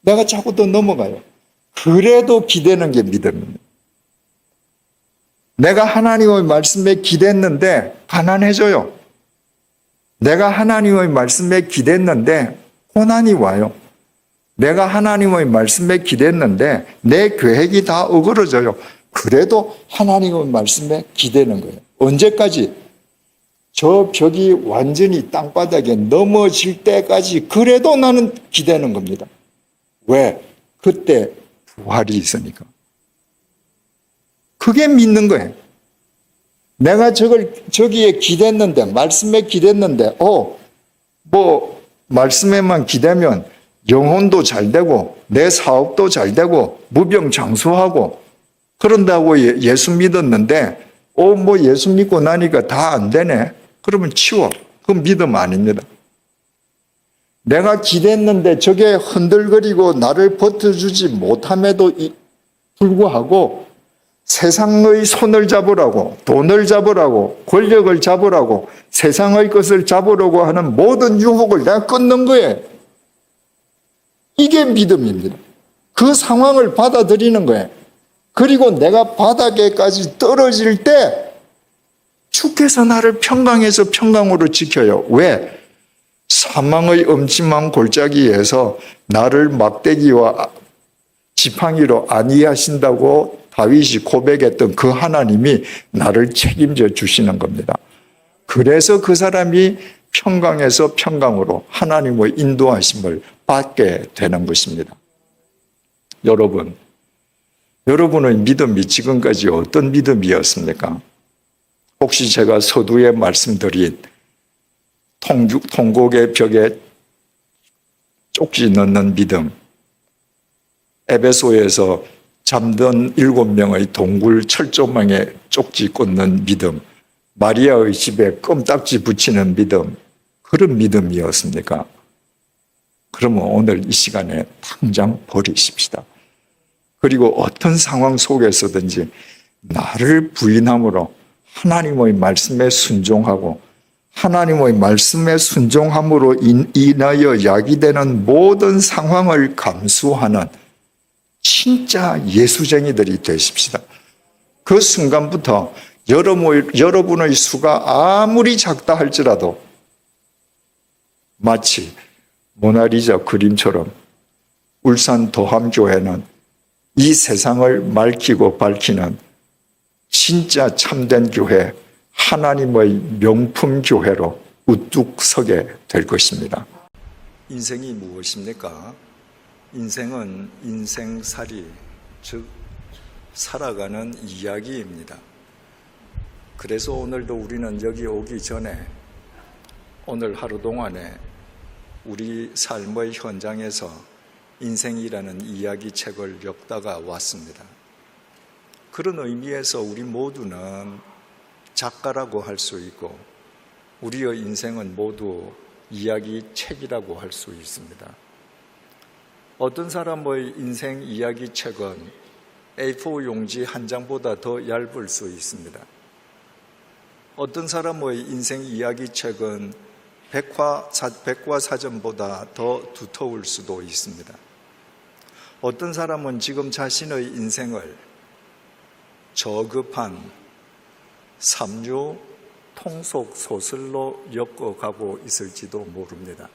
내가 자꾸 더 넘어가요. 그래도 기대는 게 믿음입니다. 내가 하나님의 말씀에 기댔는데 가난해져요. 내가 하나님의 말씀에 기댔는데 고난이 와요. 내가 하나님의 말씀에 기댔는데 내 계획이 다 어그러져요. 그래도 하나님의 말씀에 기대는 거예요. 언제까지? 저 벽이 완전히 땅바닥에 넘어질 때까지 그래도 나는 기대는 겁니다. 왜? 그때 부활이 있으니까. 그게 믿는 거예요. 내가 저기에 기댔는데, 말씀에 기댔는데, 말씀에만 기대면 영혼도 잘 되고, 내 사업도 잘 되고, 무병장수하고, 그런다고 예수 믿었는데, 예수 믿고 나니까 다 안 되네. 그러면 치워. 그건 믿음 아닙니다. 내가 기댔는데 저게 흔들거리고 나를 버텨주지 못함에도 불구하고 세상의 손을 잡으라고, 돈을 잡으라고, 권력을 잡으라고, 세상의 것을 잡으려고 하는 모든 유혹을 내가 끊는 거예요. 이게 믿음입니다. 그 상황을 받아들이는 거예요. 그리고 내가 바닥에까지 떨어질 때 주께서 나를 평강에서 평강으로 지켜요. 왜? 사망의 엄침한 골짜기에서 나를 막대기와 지팡이로 안위하신다고 다윗이 고백했던 그 하나님이 나를 책임져 주시는 겁니다. 그래서 그 사람이 평강에서 평강으로 하나님의 인도하심을 받게 되는 것입니다. 여러분의 믿음이 지금까지 어떤 믿음이었습니까? 혹시 제가 서두에 말씀드린 통곡의 벽에 쪽지 넣는 믿음, 에베소에서 잠든 7명의 동굴 철조망에 쪽지 꽂는 믿음, 마리아의 집에 껌딱지 붙이는 믿음, 그런 믿음이었습니까? 그러면 오늘 이 시간에 당장 버리십시다. 그리고 어떤 상황 속에서든지 나를 부인함으로 하나님의 말씀에 순종하고 하나님의 말씀에 순종함으로 인하여 야기되는 모든 상황을 감수하는 진짜 예수쟁이들이 되십시다. 그 순간부터 여러분의 수가 아무리 작다 할지라도 마치 모나리자 그림처럼 울산 도함교회는 이 세상을 맑히고 밝히는 진짜 참된 교회, 하나님의 명품 교회로 우뚝 서게 될 것입니다. 인생이 무엇입니까? 인생은 인생살이, 즉 살아가는 이야기입니다. 그래서 오늘도 우리는 여기 오기 전에 오늘 하루 동안에 우리 삶의 현장에서 인생이라는 이야기책을 읽다가 왔습니다. 그런 의미에서 우리 모두는 작가라고 할 수 있고 우리의 인생은 모두 이야기책이라고 할 수 있습니다. 어떤 사람의 인생 이야기책은 A4 용지 한 장보다 더 얇을 수 있습니다. 어떤 사람의 인생 이야기책은 백과사전보다 더 두터울 수도 있습니다. 어떤 사람은 지금 자신의 인생을 저급한 삼류 통속 소설로 엮어가고 있을지도 모릅니다.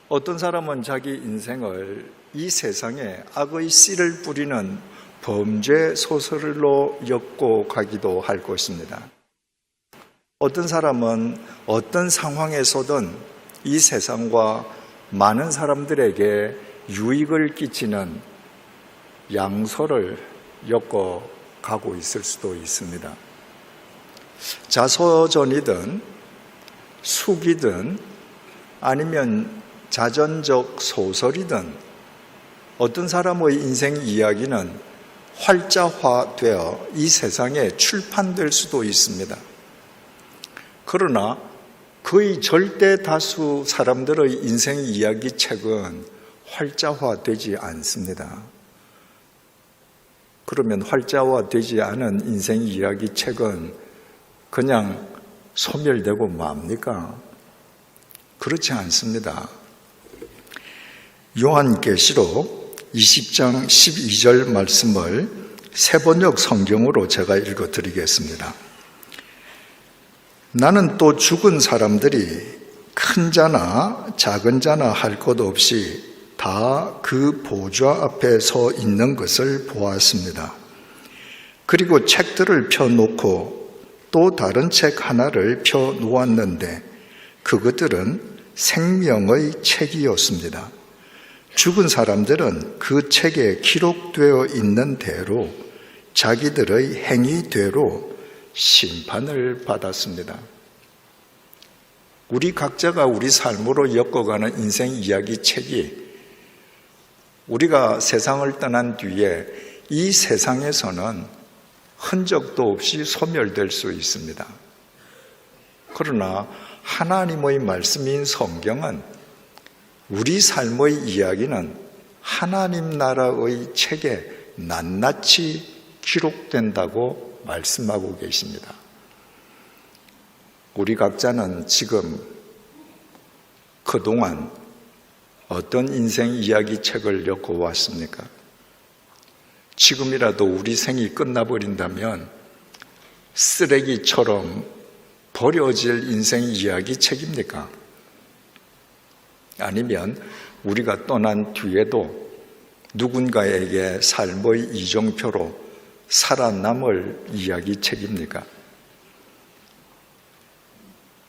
어떤 사람은 자기 인생을 이 세상에 악의 씨를 뿌리는 범죄 소설로 엮고 가기도 할 것입니다. 어떤 사람은 어떤 상황에서든 이 세상과 많은 사람들에게 유익을 끼치는 양소를 엮어 가고 있을 수도 있습니다. 자서전이든 수기든 아니면 자전적 소설이든 어떤 사람의 인생 이야기는 활자화되어 이 세상에 출판될 수도 있습니다. 그러나 거의 절대 다수 사람들의 인생 이야기 책은 활자화되지 않습니다. 그러면 활자화되지 않은 인생 이야기 책은 그냥 소멸되고 맙니까? 그렇지 않습니다. 요한계시록 20장 12절 말씀을 세번역 성경으로 제가 읽어드리겠습니다. 나는 또 죽은 사람들이 큰 자나 작은 자나 할 것 없이 다 그 보좌 앞에 서 있는 것을 보았습니다. 그리고 책들을 펴놓고 또 다른 책 하나를 펴놓았는데 그것들은 생명의 책이었습니다. 죽은 사람들은 그 책에 기록되어 있는 대로 자기들의 행위대로 심판을 받았습니다. 우리 각자가 우리 삶으로 엮어가는 인생 이야기 책이 우리가 세상을 떠난 뒤에 이 세상에서는 흔적도 없이 소멸될 수 있습니다. 그러나 하나님의 말씀인 성경은 우리 삶의 이야기는 하나님 나라의 책에 낱낱이 기록된다고 말씀하고 계십니다. 우리 각자는 지금 그동안 어떤 인생 이야기 책을 엮어왔습니까? 지금이라도 우리 생이 끝나버린다면 쓰레기처럼 버려질 인생 이야기 책입니까? 아니면 우리가 떠난 뒤에도 누군가에게 삶의 이정표로 살아남을 이야기 책입니까?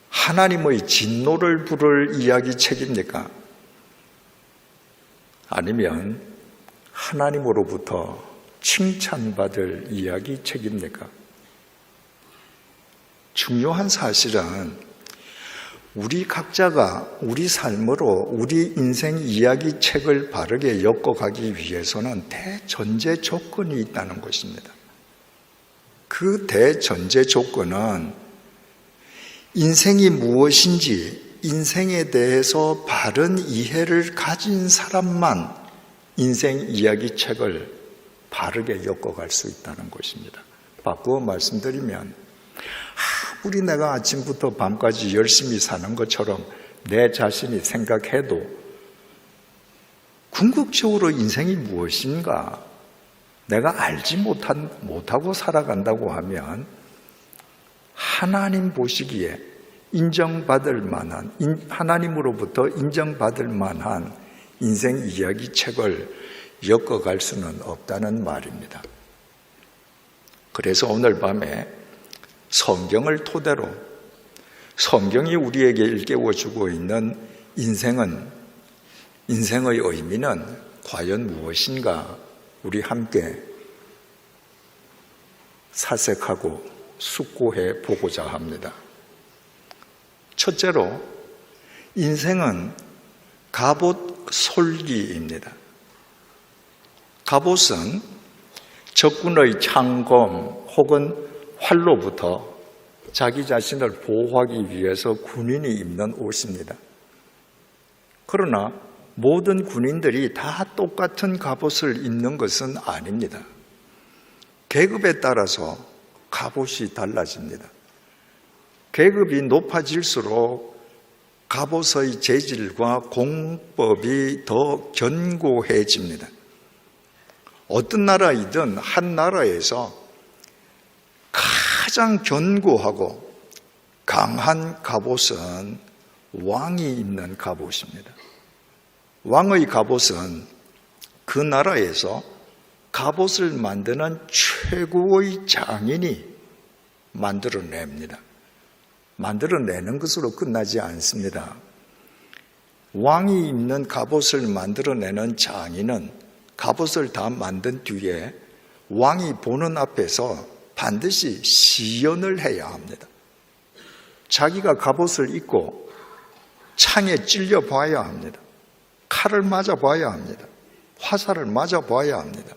하나님의 진노를 부를 이야기 책입니까? 아니면 하나님으로부터 칭찬받을 이야기 책입니까? 중요한 사실은 우리 각자가 우리 삶으로 우리 인생 이야기 책을 바르게 엮어가기 위해서는 대전제 조건이 있다는 것입니다. 그 대전제 조건은 인생이 무엇인지 인생에 대해서 바른 이해를 가진 사람만 인생 이야기 책을 바르게 엮어갈 수 있다는 것입니다. 바꾸어 말씀드리면 아무리 내가 아침부터 밤까지 열심히 사는 것처럼 내 자신이 생각해도 궁극적으로 인생이 무엇인가 내가 알지 못하고 살아간다고 하면 하나님 보시기에 인정받을 만한, 하나님으로부터 인정받을 만한 인생 이야기 책을 엮어갈 수는 없다는 말입니다. 그래서 오늘 밤에 성경을 토대로 성경이 우리에게 일깨워주고 있는 인생의 의미는 과연 무엇인가 우리 함께 사색하고 숙고해 보고자 합니다. 첫째로 인생은 갑옷 솔기입니다. 갑옷은 적군의 창검 혹은 활로부터 자기 자신을 보호하기 위해서 군인이 입는 옷입니다. 그러나 모든 군인들이 다 똑같은 갑옷을 입는 것은 아닙니다. 계급에 따라서 갑옷이 달라집니다. 계급이 높아질수록 갑옷의 재질과 공법이 더 견고해집니다. 어떤 나라이든 한 나라에서 가장 견고하고 강한 갑옷은 왕이 입는 갑옷입니다. 왕의 갑옷은 그 나라에서 갑옷을 만드는 최고의 장인이 만들어냅니다. 만들어내는 것으로 끝나지 않습니다. 왕이 입는 갑옷을 만들어내는 장인은 갑옷을 다 만든 뒤에 왕이 보는 앞에서 반드시 시연을 해야 합니다. 자기가 갑옷을 입고 창에 찔려 봐야 합니다. 칼을 맞아 봐야 합니다. 화살을 맞아 봐야 합니다.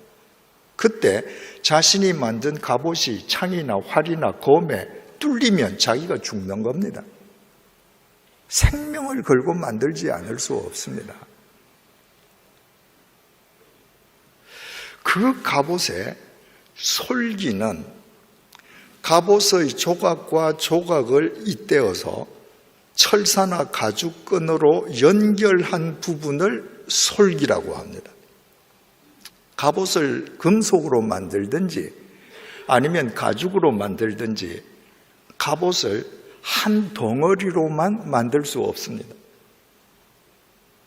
그때 자신이 만든 갑옷이 창이나 활이나 검에 뚫리면 자기가 죽는 겁니다. 생명을 걸고 만들지 않을 수 없습니다. 그 갑옷의 솔기는 갑옷의 조각과 조각을 잇대어서 철사나 가죽끈으로 연결한 부분을 솔기라고 합니다. 갑옷을 금속으로 만들든지 아니면 가죽으로 만들든지 갑옷을 한 덩어리로만 만들 수 없습니다.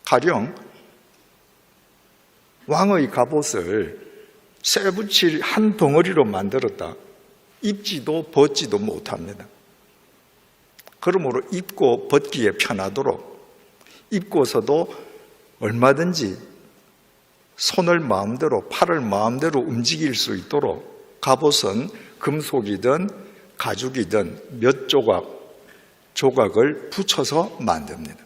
가령 왕의 갑옷을 쇠붙일 한 덩어리로 만들었다. 입지도 벗지도 못합니다. 그러므로 입고 벗기에 편하도록 입고서도 얼마든지 손을 마음대로 팔을 마음대로 움직일 수 있도록 갑옷은 금속이든 가죽이든 몇 조각을 붙여서 만듭니다.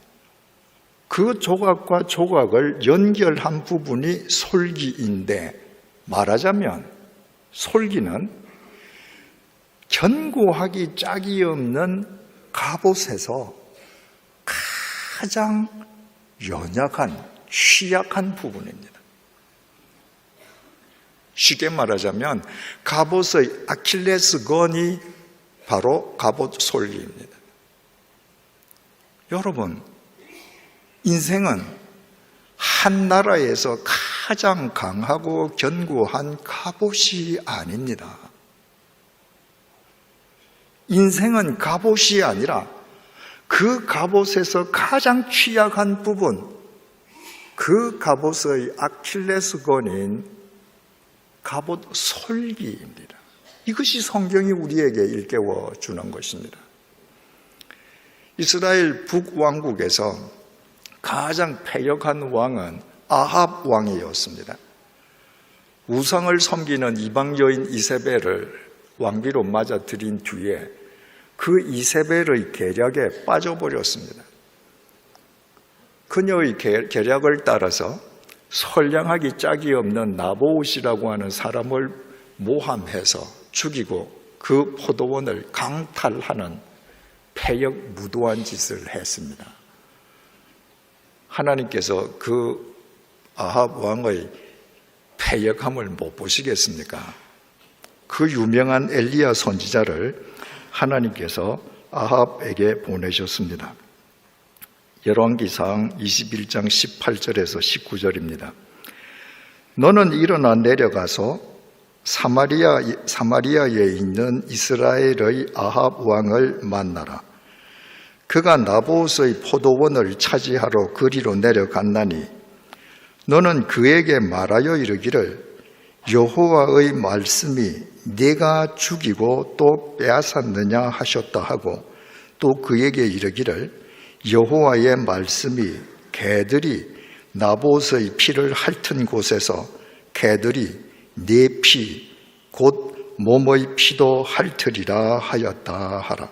그 조각과 조각을 연결한 부분이 솔기인데 말하자면 솔기는 견고하기 짝이 없는 갑옷에서 가장 연약한, 취약한 부분입니다. 쉽게 말하자면 갑옷의 아킬레스건이 바로 갑옷 솔기입니다. 여러분, 인생은 한 나라에서 가장 강하고 견고한 갑옷이 아닙니다. 인생은 갑옷이 아니라 그 갑옷에서 가장 취약한 부분, 그 갑옷의 아킬레스건인 갑옷 솔기입니다. 이것이 성경이 우리에게 일깨워 주는 것입니다. 이스라엘 북왕국에서 가장 패역한 왕은 아합 왕이었습니다. 우상을 섬기는 이방 여인 이세벨을 왕비로 맞아들인 뒤에 그 이세벨의 계략에 빠져버렸습니다. 그녀의 계략을 따라서 선량하기 짝이 없는 나보옷이라고 하는 사람을 모함해서 죽이고 그 포도원을 강탈하는 패역 무도한 짓을 했습니다. 하나님께서 그 아합 왕의 패역함을 못 보시겠습니까? 그 유명한 엘리야 선지자를 하나님께서 아합에게 보내셨습니다. 열왕기상 21장 18절에서 19절입니다. 너는 일어나 내려가서 사마리아에 있는 이스라엘의 아합 왕을 만나라. 그가 나봇의 포도원을 차지하러 그리로 내려갔나니 너는 그에게 말하여 이르기를 여호와의 말씀이 네가 죽이고 또 빼앗았느냐 하셨다 하고 또 그에게 이르기를 여호와의 말씀이 개들이 나봇의 피를 핥은 곳에서 개들이 네 피 곧 몸의 피도 핥으리라 하였다 하라.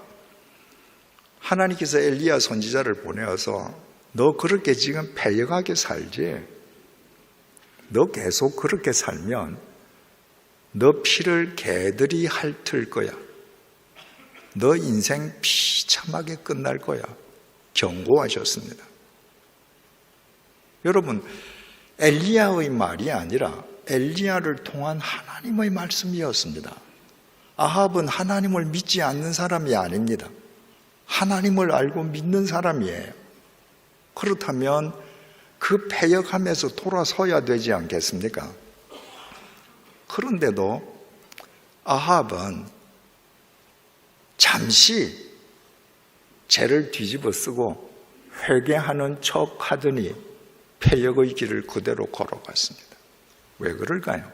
하나님께서 엘리야 선지자를 보내어서 너 그렇게 지금 패역하게 살지? 너 계속 그렇게 살면 너 피를 개들이 핥을 거야. 너 인생 비참하게 끝날 거야. 경고하셨습니다. 여러분, 엘리야의 말이 아니라 엘리야를 통한 하나님의 말씀이었습니다. 아합은 하나님을 믿지 않는 사람이 아닙니다. 하나님을 알고 믿는 사람이에요. 그렇다면 그 패역함에서 돌아서야 되지 않겠습니까? 그런데도 아합은 잠시 죄를 뒤집어 쓰고 회개하는 척 하더니 패역의 길을 그대로 걸어갔습니다. 왜 그럴까요?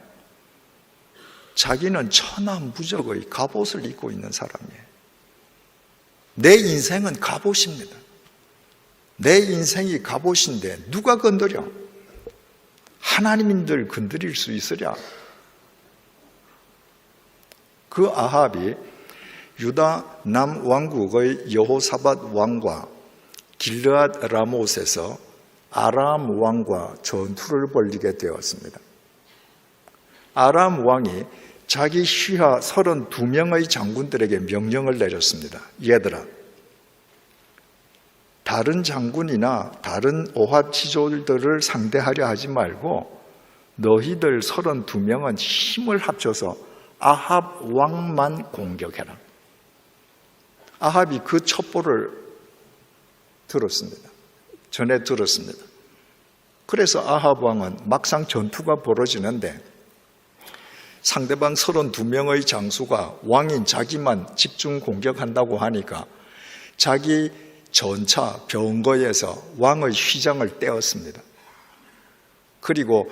자기는 천하무적의 갑옷을 입고 있는 사람이에요. 내 인생은 갑옷입니다. 내 인생이 갑옷인데 누가 건드려? 하나님인들 건드릴 수 있으랴? 그 아합이 유다 남왕국의 여호사밧 왕과 길르앗 라못에서 아람 왕과 전투를 벌이게 되었습니다. 아람 왕이 자기 시하 32명의 장군들에게 명령을 내렸습니다. 얘들아, 다른 장군이나 다른 오합지졸들을 상대하려 하지 말고 너희들 32명은 힘을 합쳐서 아합 왕만 공격해라. 아합이 그 첩보를 들었습니다. 전해 들었습니다. 그래서 아합 왕은 막상 전투가 벌어지는데 상대방 32명의 장수가 왕인 자기만 집중 공격한다고 하니까 자기 전차 병거에서 왕의 휘장을 떼었습니다. 그리고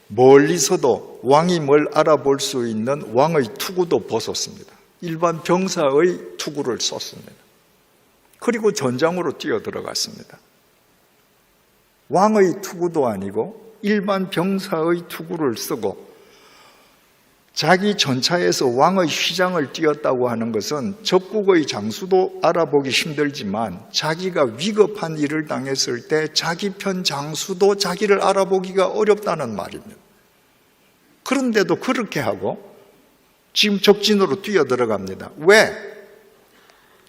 멀리서도 왕이 뭘 알아볼 수 있는 왕의 투구도 벗었습니다. 일반 병사의 투구를 썼습니다. 그리고 전장으로 뛰어들어갔습니다. 왕의 투구도 아니고 일반 병사의 투구를 쓰고 자기 전차에서 왕의 휘장을 띄었다고 하는 것은 적국의 장수도 알아보기 힘들지만 자기가 위급한 일을 당했을 때 자기 편 장수도 자기를 알아보기가 어렵다는 말입니다. 그런데도 그렇게 하고 지금 적진으로 뛰어들어갑니다. 왜?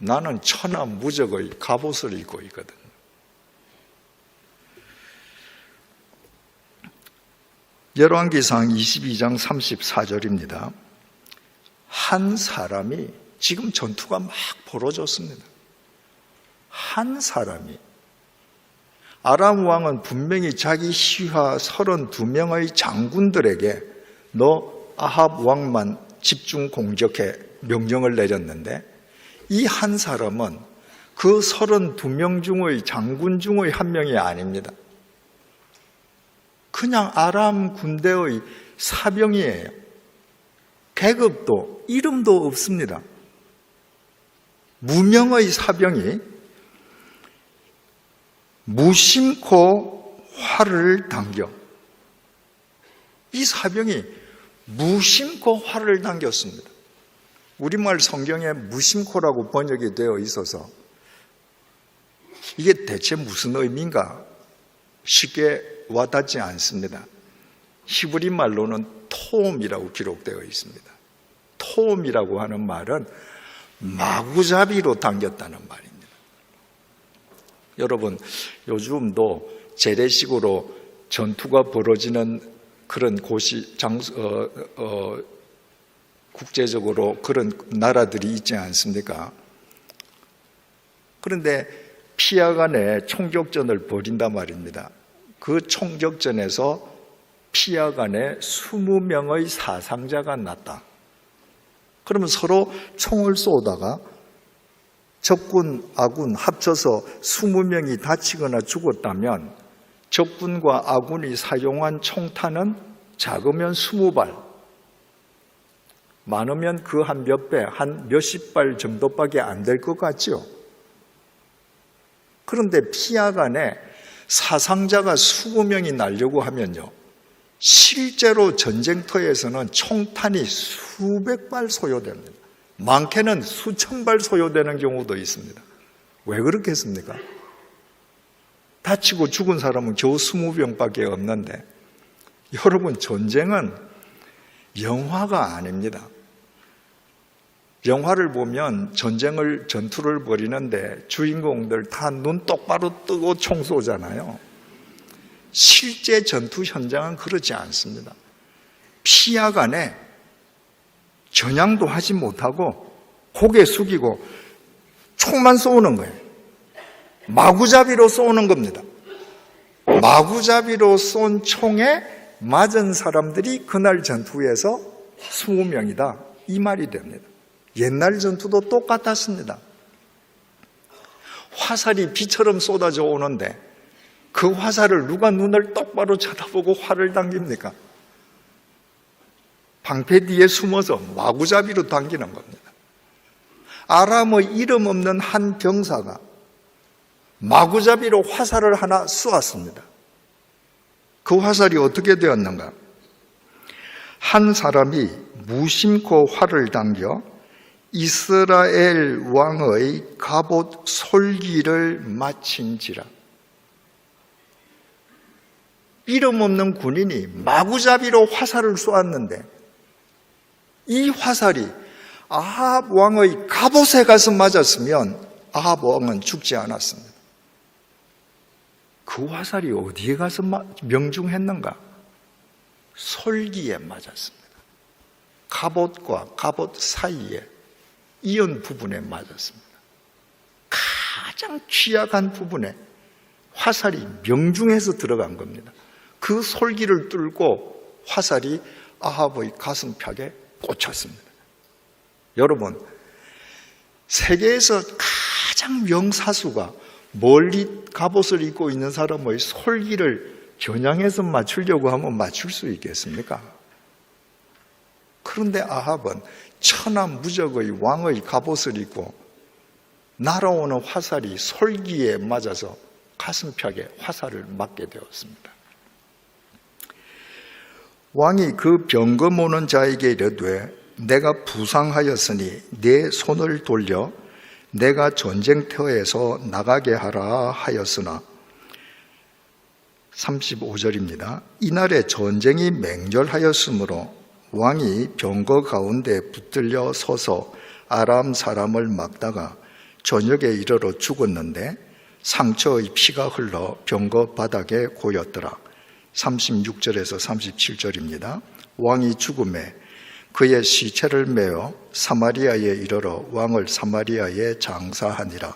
나는 천하무적의 갑옷을 입고 있거든. 열왕기상 22장 34절입니다. 한 사람이 지금 전투가 막 벌어졌습니다. 한 사람이 아람 왕은 분명히 자기 시하 32명의 장군들에게 너 아합 왕만 집중 공격해 명령을 내렸는데 이 한 사람은 그 32명 중의 장군 중의 한 명이 아닙니다. 그냥 아람 군대의 사병이에요. 계급도 이름도 없습니다. 무명의 사병이 무심코 활을 당겨 이 사병이 무심코 활을 당겼습니다. 우리말 성경에 무심코라고 번역이 되어 있어서 이게 대체 무슨 의미인가 쉽게 와닿지 않습니다. 히브리 말로는 토음이라고 기록되어 있습니다. 토음이라고 하는 말은 마구잡이로 당겼다는 말입니다. 여러분, 요즘도 재래식으로 전투가 벌어지는 그런 곳이 국제적으로 그런 나라들이 있지 않습니까? 그런데 피아간에 총격전을 벌인단 말입니다. 그 총격전에서 피아간에 20명의 사상자가 났다. 그러면 서로 총을 쏘다가 적군, 아군 합쳐서 20명이 다치거나 죽었다면 적군과 아군이 사용한 총탄은 작으면 20발, 많으면 그 한 몇 배, 한 몇십 발 정도밖에 안 될 것 같죠? 그런데 피아간에 사상자가 20명이 나려고 하면요, 실제로 전쟁터에서는 총탄이 수백 발 소요됩니다. 많게는 수천 발 소요되는 경우도 있습니다. 왜 그렇겠습니까? 다치고 죽은 사람은 겨우 20명밖에 없는데, 여러분, 전쟁은 영화가 아닙니다. 영화를 보면 전투를 벌이는데 주인공들 다 눈 똑바로 뜨고 총 쏘잖아요. 실제 전투 현장은 그렇지 않습니다. 피하간에 겨냥도 하지 못하고 고개 숙이고 총만 쏘는 거예요. 마구잡이로 쏘는 겁니다. 마구잡이로 쏜 총에 맞은 사람들이 그날 전투에서 20명이다. 이 말이 됩니다. 옛날 전투도 똑같았습니다. 화살이 비처럼 쏟아져 오는데 그 화살을 누가 눈을 똑바로 쳐다보고 활을 당깁니까? 방패 뒤에 숨어서 마구잡이로 당기는 겁니다. 아람의 이름 없는 한 병사가 마구잡이로 화살을 하나 쏘았습니다. 그 화살이 어떻게 되었는가? 한 사람이 무심코 활을 당겨 이스라엘 왕의 갑옷 솔기를 맞힌지라. 이름 없는 군인이 마구잡이로 화살을 쏘았는데 이 화살이 아합 왕의 갑옷에 가서 맞았으면 아합 왕은 죽지 않았습니다. 그 화살이 어디에 가서 명중했는가? 솔기에 맞았습니다. 갑옷과 갑옷 사이에 이연 부분에 맞았습니다. 가장 취약한 부분에 화살이 명중해서 들어간 겁니다. 그 솔기를 뚫고 화살이 아합의 가슴팍에 꽂혔습니다. 여러분, 세계에서 가장 명사수가 멀리 갑옷을 입고 있는 사람의 솔기를 겨냥해서 맞추려고 하면 맞출 수 있겠습니까? 그런데 아합은 천하무적의 왕의 갑옷을 입고 날아오는 화살이 솔기에 맞아서 가슴팍에 화살을 맞게 되었습니다. 왕이 그 병거 모는 자에게 이르되 내가 부상하였으니 내 손을 돌려 내가 전쟁터에서 나가게 하라 하였으나 35절입니다. 이날에 전쟁이 맹렬하였으므로 왕이 병거 가운데 붙들려 서서 아람 사람을 막다가 저녁에 이르러 죽었는데 상처의 피가 흘러 병거 바닥에 고였더라. 36절에서 37절입니다. 왕이 죽음에 그의 시체를 메어 사마리아에 이르러 왕을 사마리아에 장사하니라.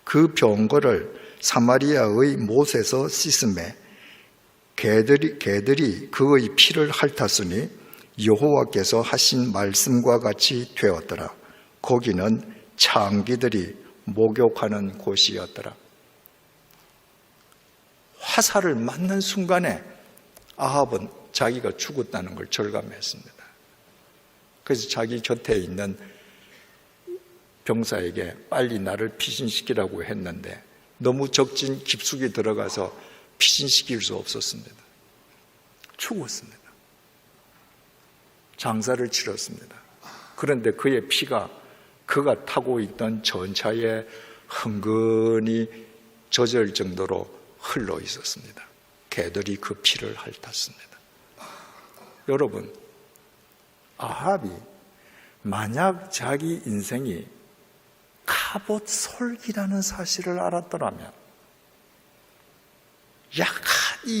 그 병거를 사마리아의 못에서 씻음에 개들이 그의 피를 핥았으니 여호와께서 하신 말씀과 같이 되었더라. 거기는 창기들이 목욕하는 곳이었더라. 화살을 맞는 순간에 아합은 자기가 죽었다는 걸 절감했습니다. 그래서 자기 곁에 있는 병사에게 빨리 나를 피신시키라고 했는데 너무 적진 깊숙이 들어가서 피신시킬 수 없었습니다. 죽었습니다. 장사를 치렀습니다. 그런데 그의 피가 그가 타고 있던 전차에 흥건히 젖을 정도로 흘러 있었습니다. 개들이 그 피를 핥았습니다. 여러분, 아합이 만약 자기 인생이 갑옷 솔기라는 사실을 알았더라면,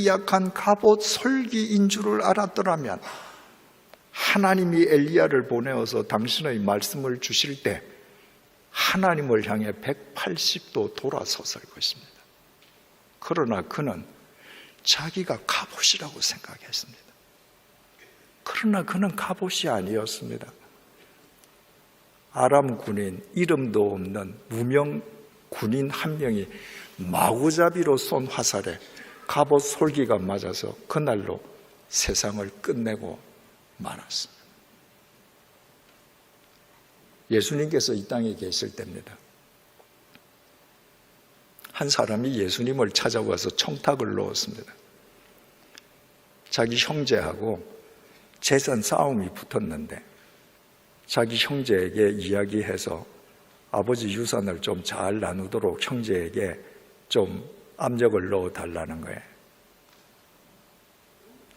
약한 갑옷 솔기인 줄을 알았더라면 하나님이 엘리야를 보내어서 당신의 말씀을 주실 때 하나님을 향해 180도 돌아섰을 것입니다. 그러나 그는 자기가 갑옷이라고 생각했습니다. 그러나 그는 갑옷이 아니었습니다. 아람 군인, 이름도 없는 무명 군인 한 명이 마구잡이로 쏜 화살에 갑옷 솔기가 맞아서 그날로 세상을 끝내고 말았습니다. 예수님께서 이 땅에 계실 때입니다. 한 사람이 예수님을 찾아와서 청탁을 놓았습니다. 자기 형제하고 재산 싸움이 붙었는데 자기 형제에게 이야기해서 아버지 유산을 좀 잘 나누도록 형제에게 좀 압력을 넣어달라는 거예요.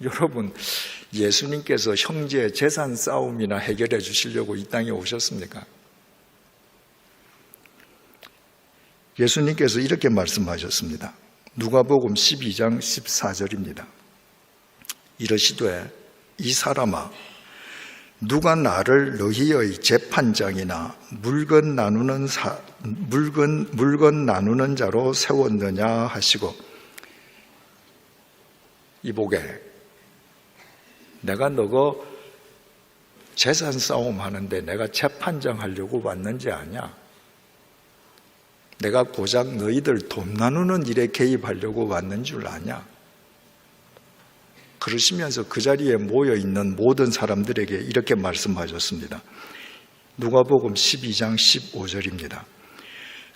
여러분, 예수님께서 형제 재산 싸움이나 해결해 주시려고 이 땅에 오셨습니까? 예수님께서 이렇게 말씀하셨습니다. 누가복음 12장 14절입니다. 이러시되 이 사람아, 누가 나를 너희의 재판장이나 물건 나누는 자로 세웠느냐 하시고, 이보게, 내가 너거 재산 싸움 하는데 내가 재판장 하려고 왔는지 아냐? 내가 고작 너희들 돈 나누는 일에 개입하려고 왔는 줄 아냐? 그러시면서 그 자리에 모여있는 모든 사람들에게 이렇게 말씀하셨습니다. 누가복음 12장 15절입니다.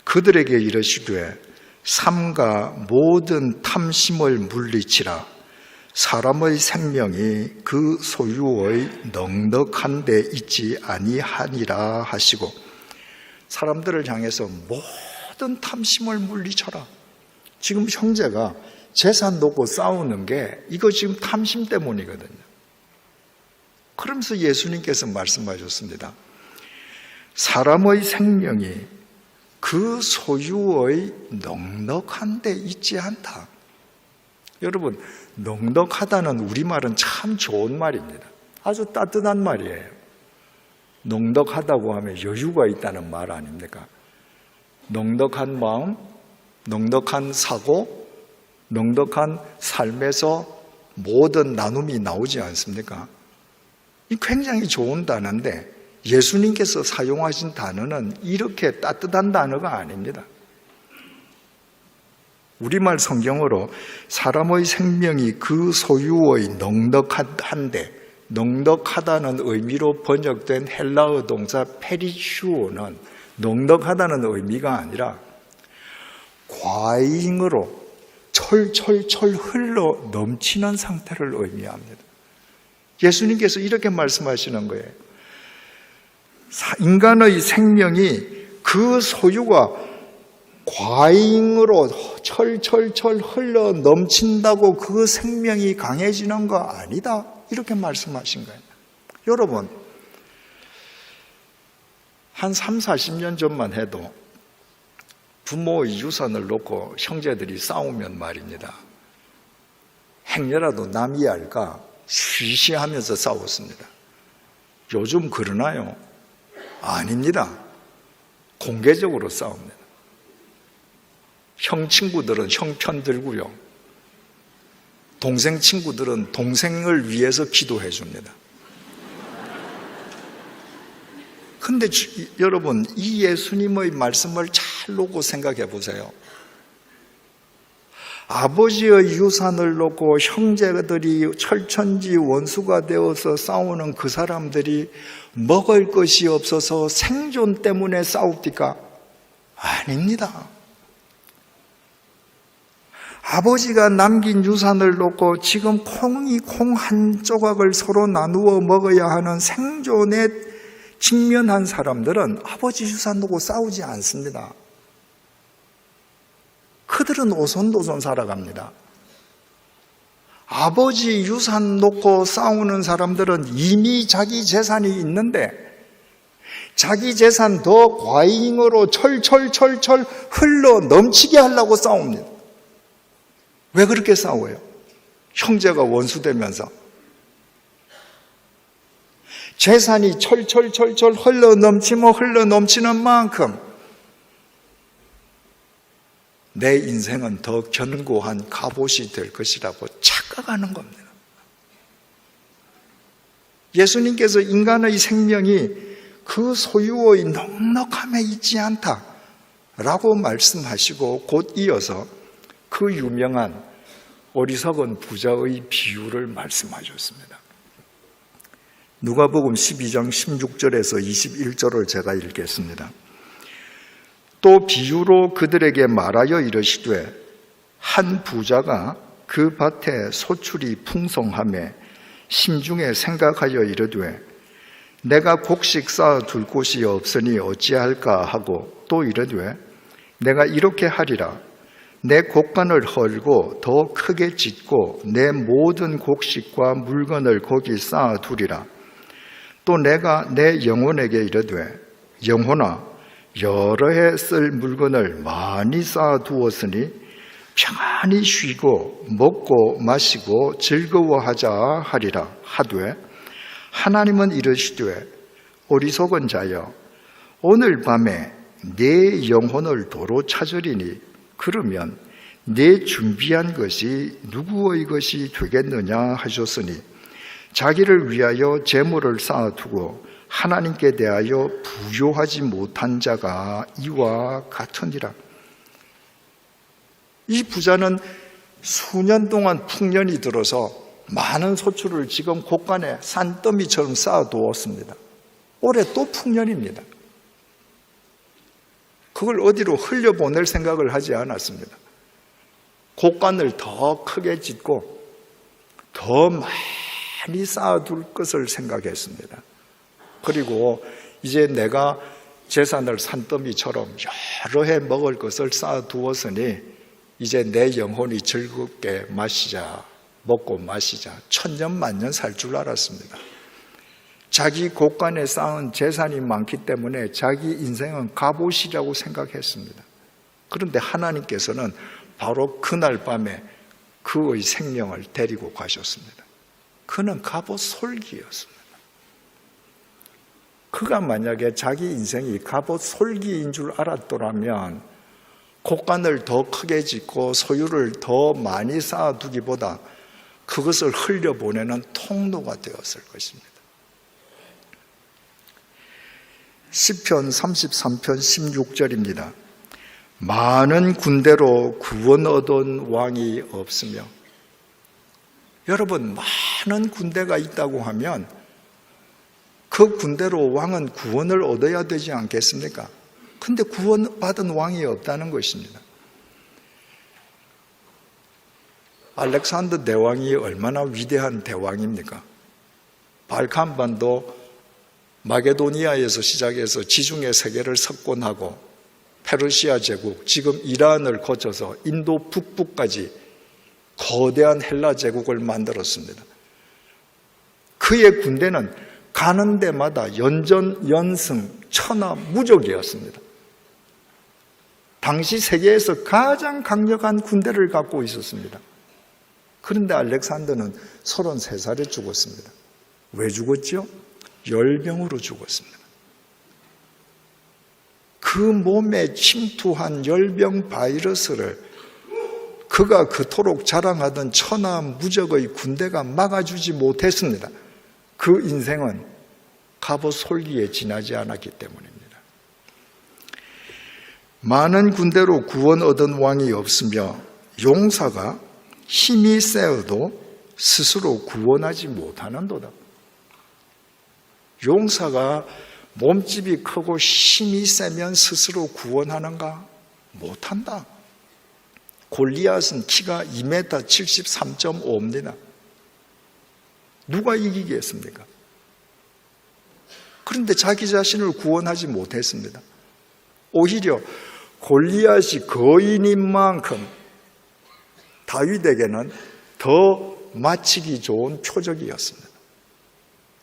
그들에게 이르시되 삼가 모든 탐심을 물리치라. 사람의 생명이 그 소유의 넉넉한 데 있지 아니하니라 하시고, 사람들을 향해서 모든 탐심을 물리쳐라. 지금 형제가 재산 놓고 싸우는 게 이거 지금 탐심 때문이거든요. 그러면서 예수님께서 말씀하셨습니다. 사람의 생명이 그 소유의 넉넉한 데 있지 않다. 여러분, 넉넉하다는 우리말은 참 좋은 말입니다. 아주 따뜻한 말이에요. 넉넉하다고 하면 여유가 있다는 말 아닙니까? 넉넉한 마음, 넉넉한 사고, 넉넉한 삶에서 모든 나눔이 나오지 않습니까? 이 굉장히 좋은 단어인데 예수님께서 사용하신 단어는 이렇게 따뜻한 단어가 아닙니다. 우리말 성경으로 사람의 생명이 그 소유의 넉넉한데, 넉넉하다는 의미로 번역된 헬라어 동사 페리슈오는 넉넉하다는 의미가 아니라 과잉으로 철철철 흘러 넘치는 상태를 의미합니다. 예수님께서 이렇게 말씀하시는 거예요. 인간의 생명이 그 소유가 과잉으로 철철철 흘러 넘친다고 그 생명이 강해지는 거 아니다. 이렇게 말씀하신 거예요. 여러분, 한 30-40년 전만 해도 부모의 유산을 놓고 형제들이 싸우면 말입니다. 행여라도 남이 알까 쉬쉬하면서 싸웠습니다. 요즘 그러나요? 아닙니다. 공개적으로 싸웁니다. 형 친구들은 형 편 들고요. 동생 친구들은 동생을 위해서 기도해 줍니다. 근데 여러분, 이 예수님의 말씀을 잘 놓고 생각해 보세요. 아버지의 유산을 놓고 형제들이 철천지 원수가 되어서 싸우는 그 사람들이 먹을 것이 없어서 생존 때문에 싸웁니까? 아닙니다. 아버지가 남긴 유산을 놓고 지금 콩 한 조각을 서로 나누어 먹어야 하는 생존에 직면한 사람들은 아버지 유산 놓고 싸우지 않습니다. 그들은 오손도손 살아갑니다. 아버지 유산 놓고 싸우는 사람들은 이미 자기 재산이 있는데 자기 재산 더 과잉으로 철철철철 흘러 넘치게 하려고 싸웁니다. 왜 그렇게 싸워요? 형제가 원수되면서 재산이 철철철철 흘러 넘치는 만큼 내 인생은 더 견고한 갑옷이 될 것이라고 착각하는 겁니다. 예수님께서 인간의 생명이 그 소유의 넉넉함에 있지 않다라고 말씀하시고 곧 이어서 그 유명한 어리석은 부자의 비유를 말씀하셨습니다. 누가복음 12장 16절에서 21절을 제가 읽겠습니다. 또 비유로 그들에게 말하여 이르시되 한 부자가 그 밭에 소출이 풍성하매 심중에 생각하여 이르되 내가 곡식 쌓아 둘 곳이 없으니 어찌할까 하고 또 이르되 내가 이렇게 하리라 내 곡간을 헐고 더 크게 짓고 내 모든 곡식과 물건을 거기 쌓아두리라. 또 내가 내 영혼에게 이르되 영혼아 여러 해 쓸 물건을 많이 쌓아두었으니 평안히 쉬고 먹고 마시고 즐거워하자 하리라 하되 하나님은 이르시되 어리석은 자여 오늘 밤에 내 영혼을 도로 찾으리니 그러면 내 준비한 것이 누구의 것이 되겠느냐 하셨으니 자기를 위하여 재물을 쌓아두고 하나님께 대하여 부요하지 못한 자가 이와 같으니라. 이 부자는 수년 동안 풍년이 들어서 많은 소출을 지금 곳간에 산더미처럼 쌓아두었습니다. 올해 또 풍년입니다. 그걸 어디로 흘려보낼 생각을 하지 않았습니다. 곳간을 더 크게 짓고 더 많이 쌓아둘 것을 생각했습니다. 그리고 이제 내가 재산을 산더미처럼 여러 해 먹을 것을 쌓아두었으니 이제 내 영혼이 즐겁게 먹고 마시자 천년만년 살 줄 알았습니다. 자기 곳간에 쌓은 재산이 많기 때문에 자기 인생은 갑옷이라고 생각했습니다. 그런데 하나님께서는 바로 그날 밤에 그의 생명을 데리고 가셨습니다. 그는 갑옷 솔기였습니다. 그가 만약에 자기 인생이 갑옷 솔기인 줄 알았더라면 곳간을 더 크게 짓고 소유를 더 많이 쌓아두기보다 그것을 흘려보내는 통로가 되었을 것입니다. 시편 33편 16절입니다. 많은 군대로 구원 얻은 왕이 없으며. 여러분, 많은 군대가 있다고 하면 그 군대로 왕은 구원을 얻어야 되지 않겠습니까? 근데 구원받은 왕이 없다는 것입니다. 알렉산더 대왕이 얼마나 위대한 대왕입니까? 발칸반도 마게도니아에서 시작해서 지중해 세계를 석권하고 페르시아 제국, 지금 이란을 거쳐서 인도 북부까지 거대한 헬라 제국을 만들었습니다. 그의 군대는 가는 데마다 연전, 연승, 천하 무적이었습니다. 당시 세계에서 가장 강력한 군대를 갖고 있었습니다. 그런데 알렉산더는 33살에 죽었습니다. 왜 죽었죠? 열병으로 죽었습니다. 그 몸에 침투한 열병 바이러스를 그가 그토록 자랑하던 천하 무적의 군대가 막아주지 못했습니다. 그 인생은 갑옷 솔기에 지나지 않았기 때문입니다. 많은 군대로 구원 얻은 왕이 없으며 용사가 힘이 세어도 스스로 구원하지 못하는도다. 용사가 몸집이 크고 힘이 세면 스스로 구원하는가? 못한다. 골리앗은 키가 2m 73.5입니다. 누가 이기겠습니까? 그런데 자기 자신을 구원하지 못했습니다. 오히려 골리앗이 거인인 만큼 다윗에게는 더 마치기 좋은 표적이었습니다.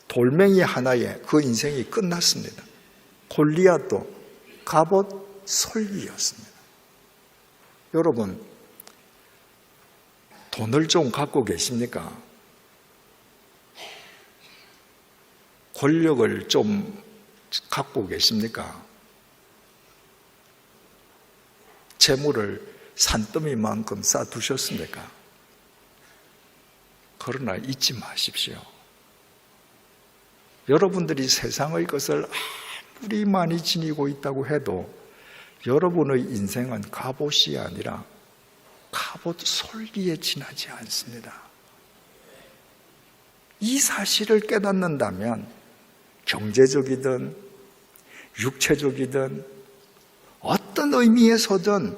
돌멩이 하나에 그 인생이 끝났습니다. 골리앗도 갑옷 솔기였습니다. 여러분, 돈을 좀 갖고 계십니까? 권력을 좀 갖고 계십니까? 재물을 산더미만큼 쌓아두셨습니까? 그러나 잊지 마십시오. 여러분들이 세상의 것을 아무리 많이 지니고 있다고 해도 여러분의 인생은 갑옷이 아니라 갑옷 솔기에 지나지 않습니다. 이 사실을 깨닫는다면 경제적이든 육체적이든 어떤 의미에서든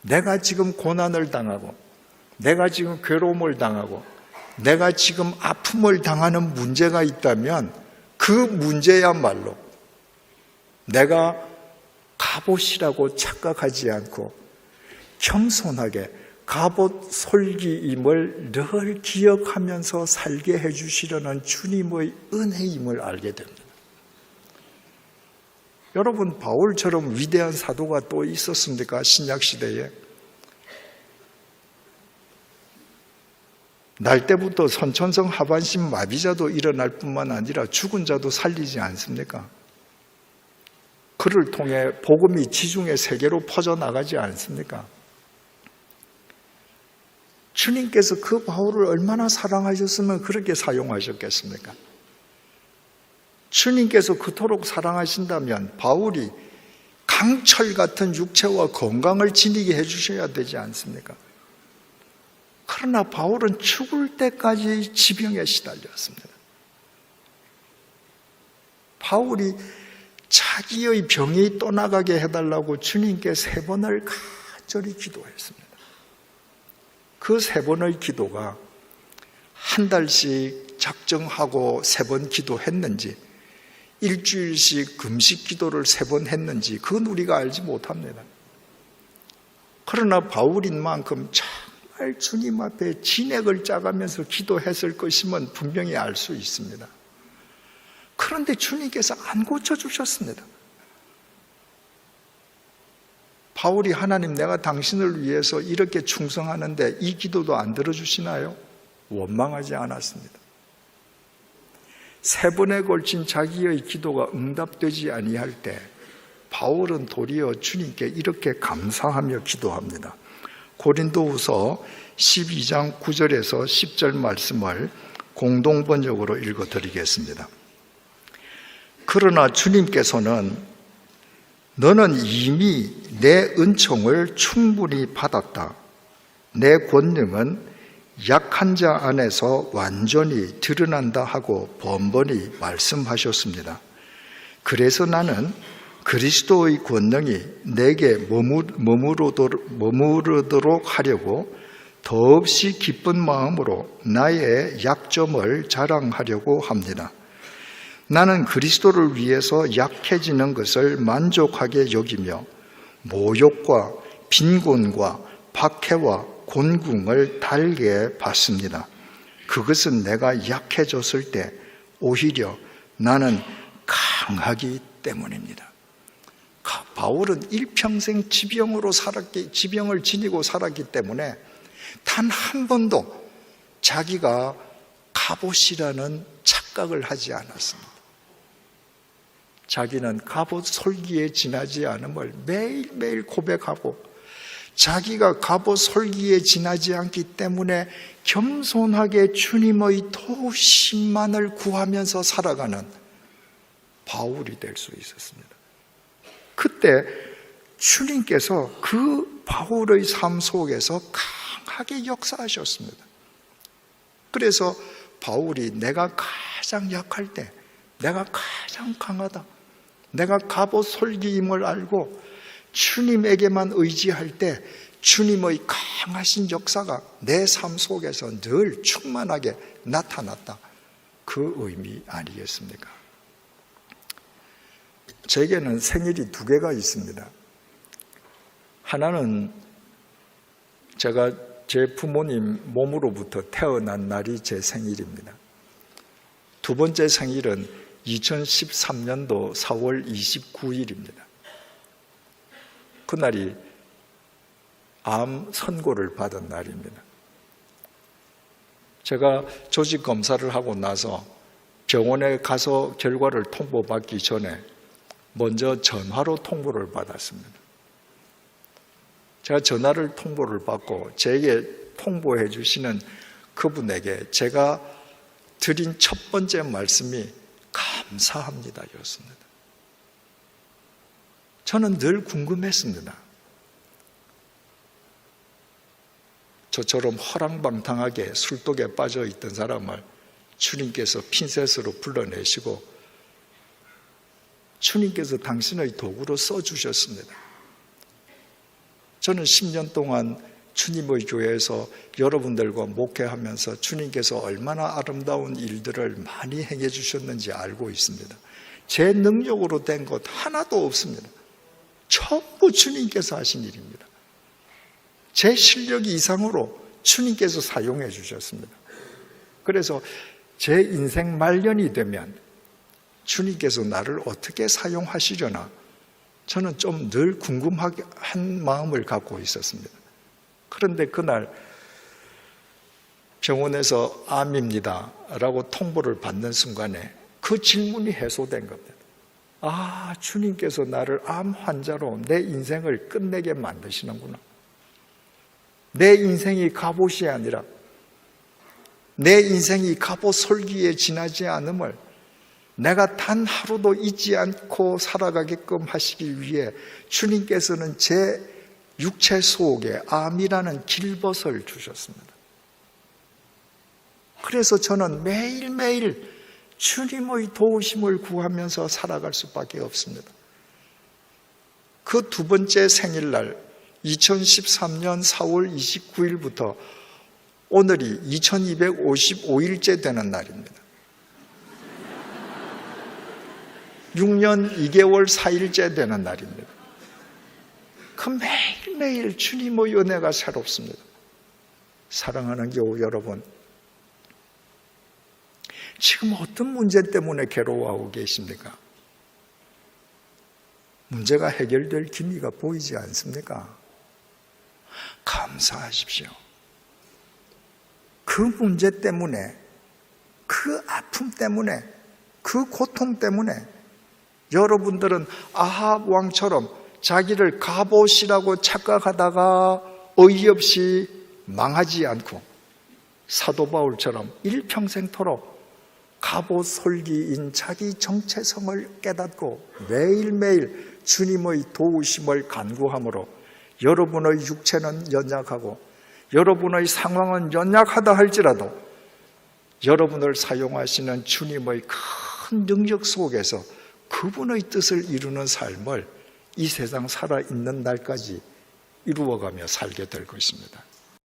내가 지금 고난을 당하고 내가 지금 괴로움을 당하고 내가 지금 아픔을 당하는 문제가 있다면 그 문제야말로 내가 갑옷이라고 착각하지 않고 겸손하게 갑옷 솔기임을 늘 기억하면서 살게 해주시려는 주님의 은혜임을 알게 됩니다. 여러분, 바울처럼 위대한 사도가 또 있었습니까? 신약시대에. 날 때부터 선천성 하반신 마비자도 일어날 뿐만 아니라 죽은 자도 살리지 않습니까? 그를 통해 복음이 지중해 세계로 퍼져나가지 않습니까? 주님께서 그 바울을 얼마나 사랑하셨으면 그렇게 사용하셨겠습니까? 주님께서 그토록 사랑하신다면 바울이 강철 같은 육체와 건강을 지니게 해주셔야 되지 않습니까? 그러나 바울은 죽을 때까지 지병에 시달렸습니다. 바울이 자기의 병이 떠나가게 해달라고 주님께 3번을 간절히 기도했습니다. 그 3번의 기도가 한 달씩 작정하고 3번 기도했는지, 일주일씩 금식 기도를 3번 했는지 그건 우리가 알지 못합니다. 그러나 바울인 만큼 정말 주님 앞에 진액을 짜가면서 기도했을 것임은 분명히 알 수 있습니다. 그런데 주님께서 안 고쳐주셨습니다. 바울이 하나님, 내가 당신을 위해서 이렇게 충성하는데 이 기도도 안 들어주시나요? 원망하지 않았습니다. 3번에 걸친 자기의 기도가 응답되지 아니할 때 바울은 도리어 주님께 이렇게 감사하며 기도합니다. 고린도후서 12장 9절에서 10절 말씀을 공동번역으로 읽어드리겠습니다. 그러나 주님께서는 너는 이미 내 은총을 충분히 받았다. 내 권능은 약한 자 안에서 완전히 드러난다 하고 번번이 말씀하셨습니다. 그래서 나는 그리스도의 권능이 내게 머무르도록 하려고 더없이 기쁜 마음으로 나의 약점을 자랑하려고 합니다. 나는 그리스도를 위해서 약해지는 것을 만족하게 여기며 모욕과 빈곤과 박해와 곤궁을 달게 받습니다. 그것은 내가 약해졌을 때 오히려 나는 강하기 때문입니다. 바울은 일평생 지병을 지니고 살았기 때문에 단 한 번도 자기가 갑옷이라는 착각을 하지 않았습니다. 자기는 갑옷 솔기에 지나지 않음을 매일매일 고백하고, 자기가 갑옷 솔기에 지나지 않기 때문에 겸손하게 주님의 도우심만을 구하면서 살아가는 바울이 될 수 있었습니다. 그때 주님께서 그 바울의 삶 속에서 강하게 역사하셨습니다. 그래서 바울이 내가 가장 약할 때, 내가 가장 강하다, 내가 갑옷 솔기임을 알고 주님에게만 의지할 때 주님의 강하신 역사가 내 삶 속에서 늘 충만하게 나타났다. 그 의미 아니겠습니까? 제게는 생일이 2개가 있습니다. 하나는 제가 제 부모님 몸으로부터 태어난 날이 제 생일입니다. 2번째 생일은 2013년도 4월 29일입니다. 그날이 암 선고를 받은 날입니다. 제가 조직 검사를 하고 나서 병원에 가서 결과를 통보받기 전에 먼저 전화로 통보를 받았습니다. 제가 전화를 통보를 받고 제게 통보해 주시는 그분에게 제가 드린 첫 번째 말씀이 감사합니다 였습니다. 저는 늘 궁금했습니다. 저처럼 허랑방탕하게 술독에 빠져 있던 사람을 주님께서 핀셋으로 불러내시고 주님께서 당신의 도구로 써주셨습니다. 저는 10년 동안 주님의 교회에서 여러분들과 목회하면서 주님께서 얼마나 아름다운 일들을 많이 행해 주셨는지 알고 있습니다. 제 능력으로 된 것 하나도 없습니다. 전부 주님께서 하신 일입니다. 제 실력 이상으로 주님께서 사용해 주셨습니다. 그래서 제 인생 말년이 되면 주님께서 나를 어떻게 사용하시려나 저는 좀 늘 궁금한 마음을 갖고 있었습니다. 그런데 그날 병원에서 암입니다 라고 통보를 받는 순간에 그 질문이 해소된 겁니다. 아, 주님께서 나를 암 환자로 내 인생을 끝내게 만드시는구나. 내 인생이 갑옷이 아니라 내 인생이 갑옷 솔기에 지나지 않음을 내가 단 하루도 잊지 않고 살아가게끔 하시기 위해 주님께서는 제 육체 속에 암이라는 길벗을 주셨습니다. 그래서 저는 매일매일 주님의 도우심을 구하면서 살아갈 수밖에 없습니다. 그 두 번째 생일날 2013년 4월 29일부터 오늘이 2255일째 되는 날입니다. 6년 2개월 4일째 되는 날입니다. 그 매일매일 주님의 은혜가 새롭습니다. 사랑하는 교우 여러분, 지금 어떤 문제 때문에 괴로워하고 계십니까? 문제가 해결될 기미가 보이지 않습니까? 감사하십시오. 그 문제 때문에, 그 아픔 때문에, 그 고통 때문에 여러분들은 아합 왕처럼 자기를 갑옷이라고 착각하다가 어이없이 망하지 않고 사도 바울처럼 일평생토록 갑옷 솔기인 자기 정체성을 깨닫고 매일매일 주님의 도우심을 간구함으로 여러분의 육체는 연약하고 여러분의 상황은 연약하다 할지라도 여러분을 사용하시는 주님의 큰 능력 속에서 그분의 뜻을 이루는 삶을 이 세상 살아있는 날까지 이루어가며 살게 될 것입니다.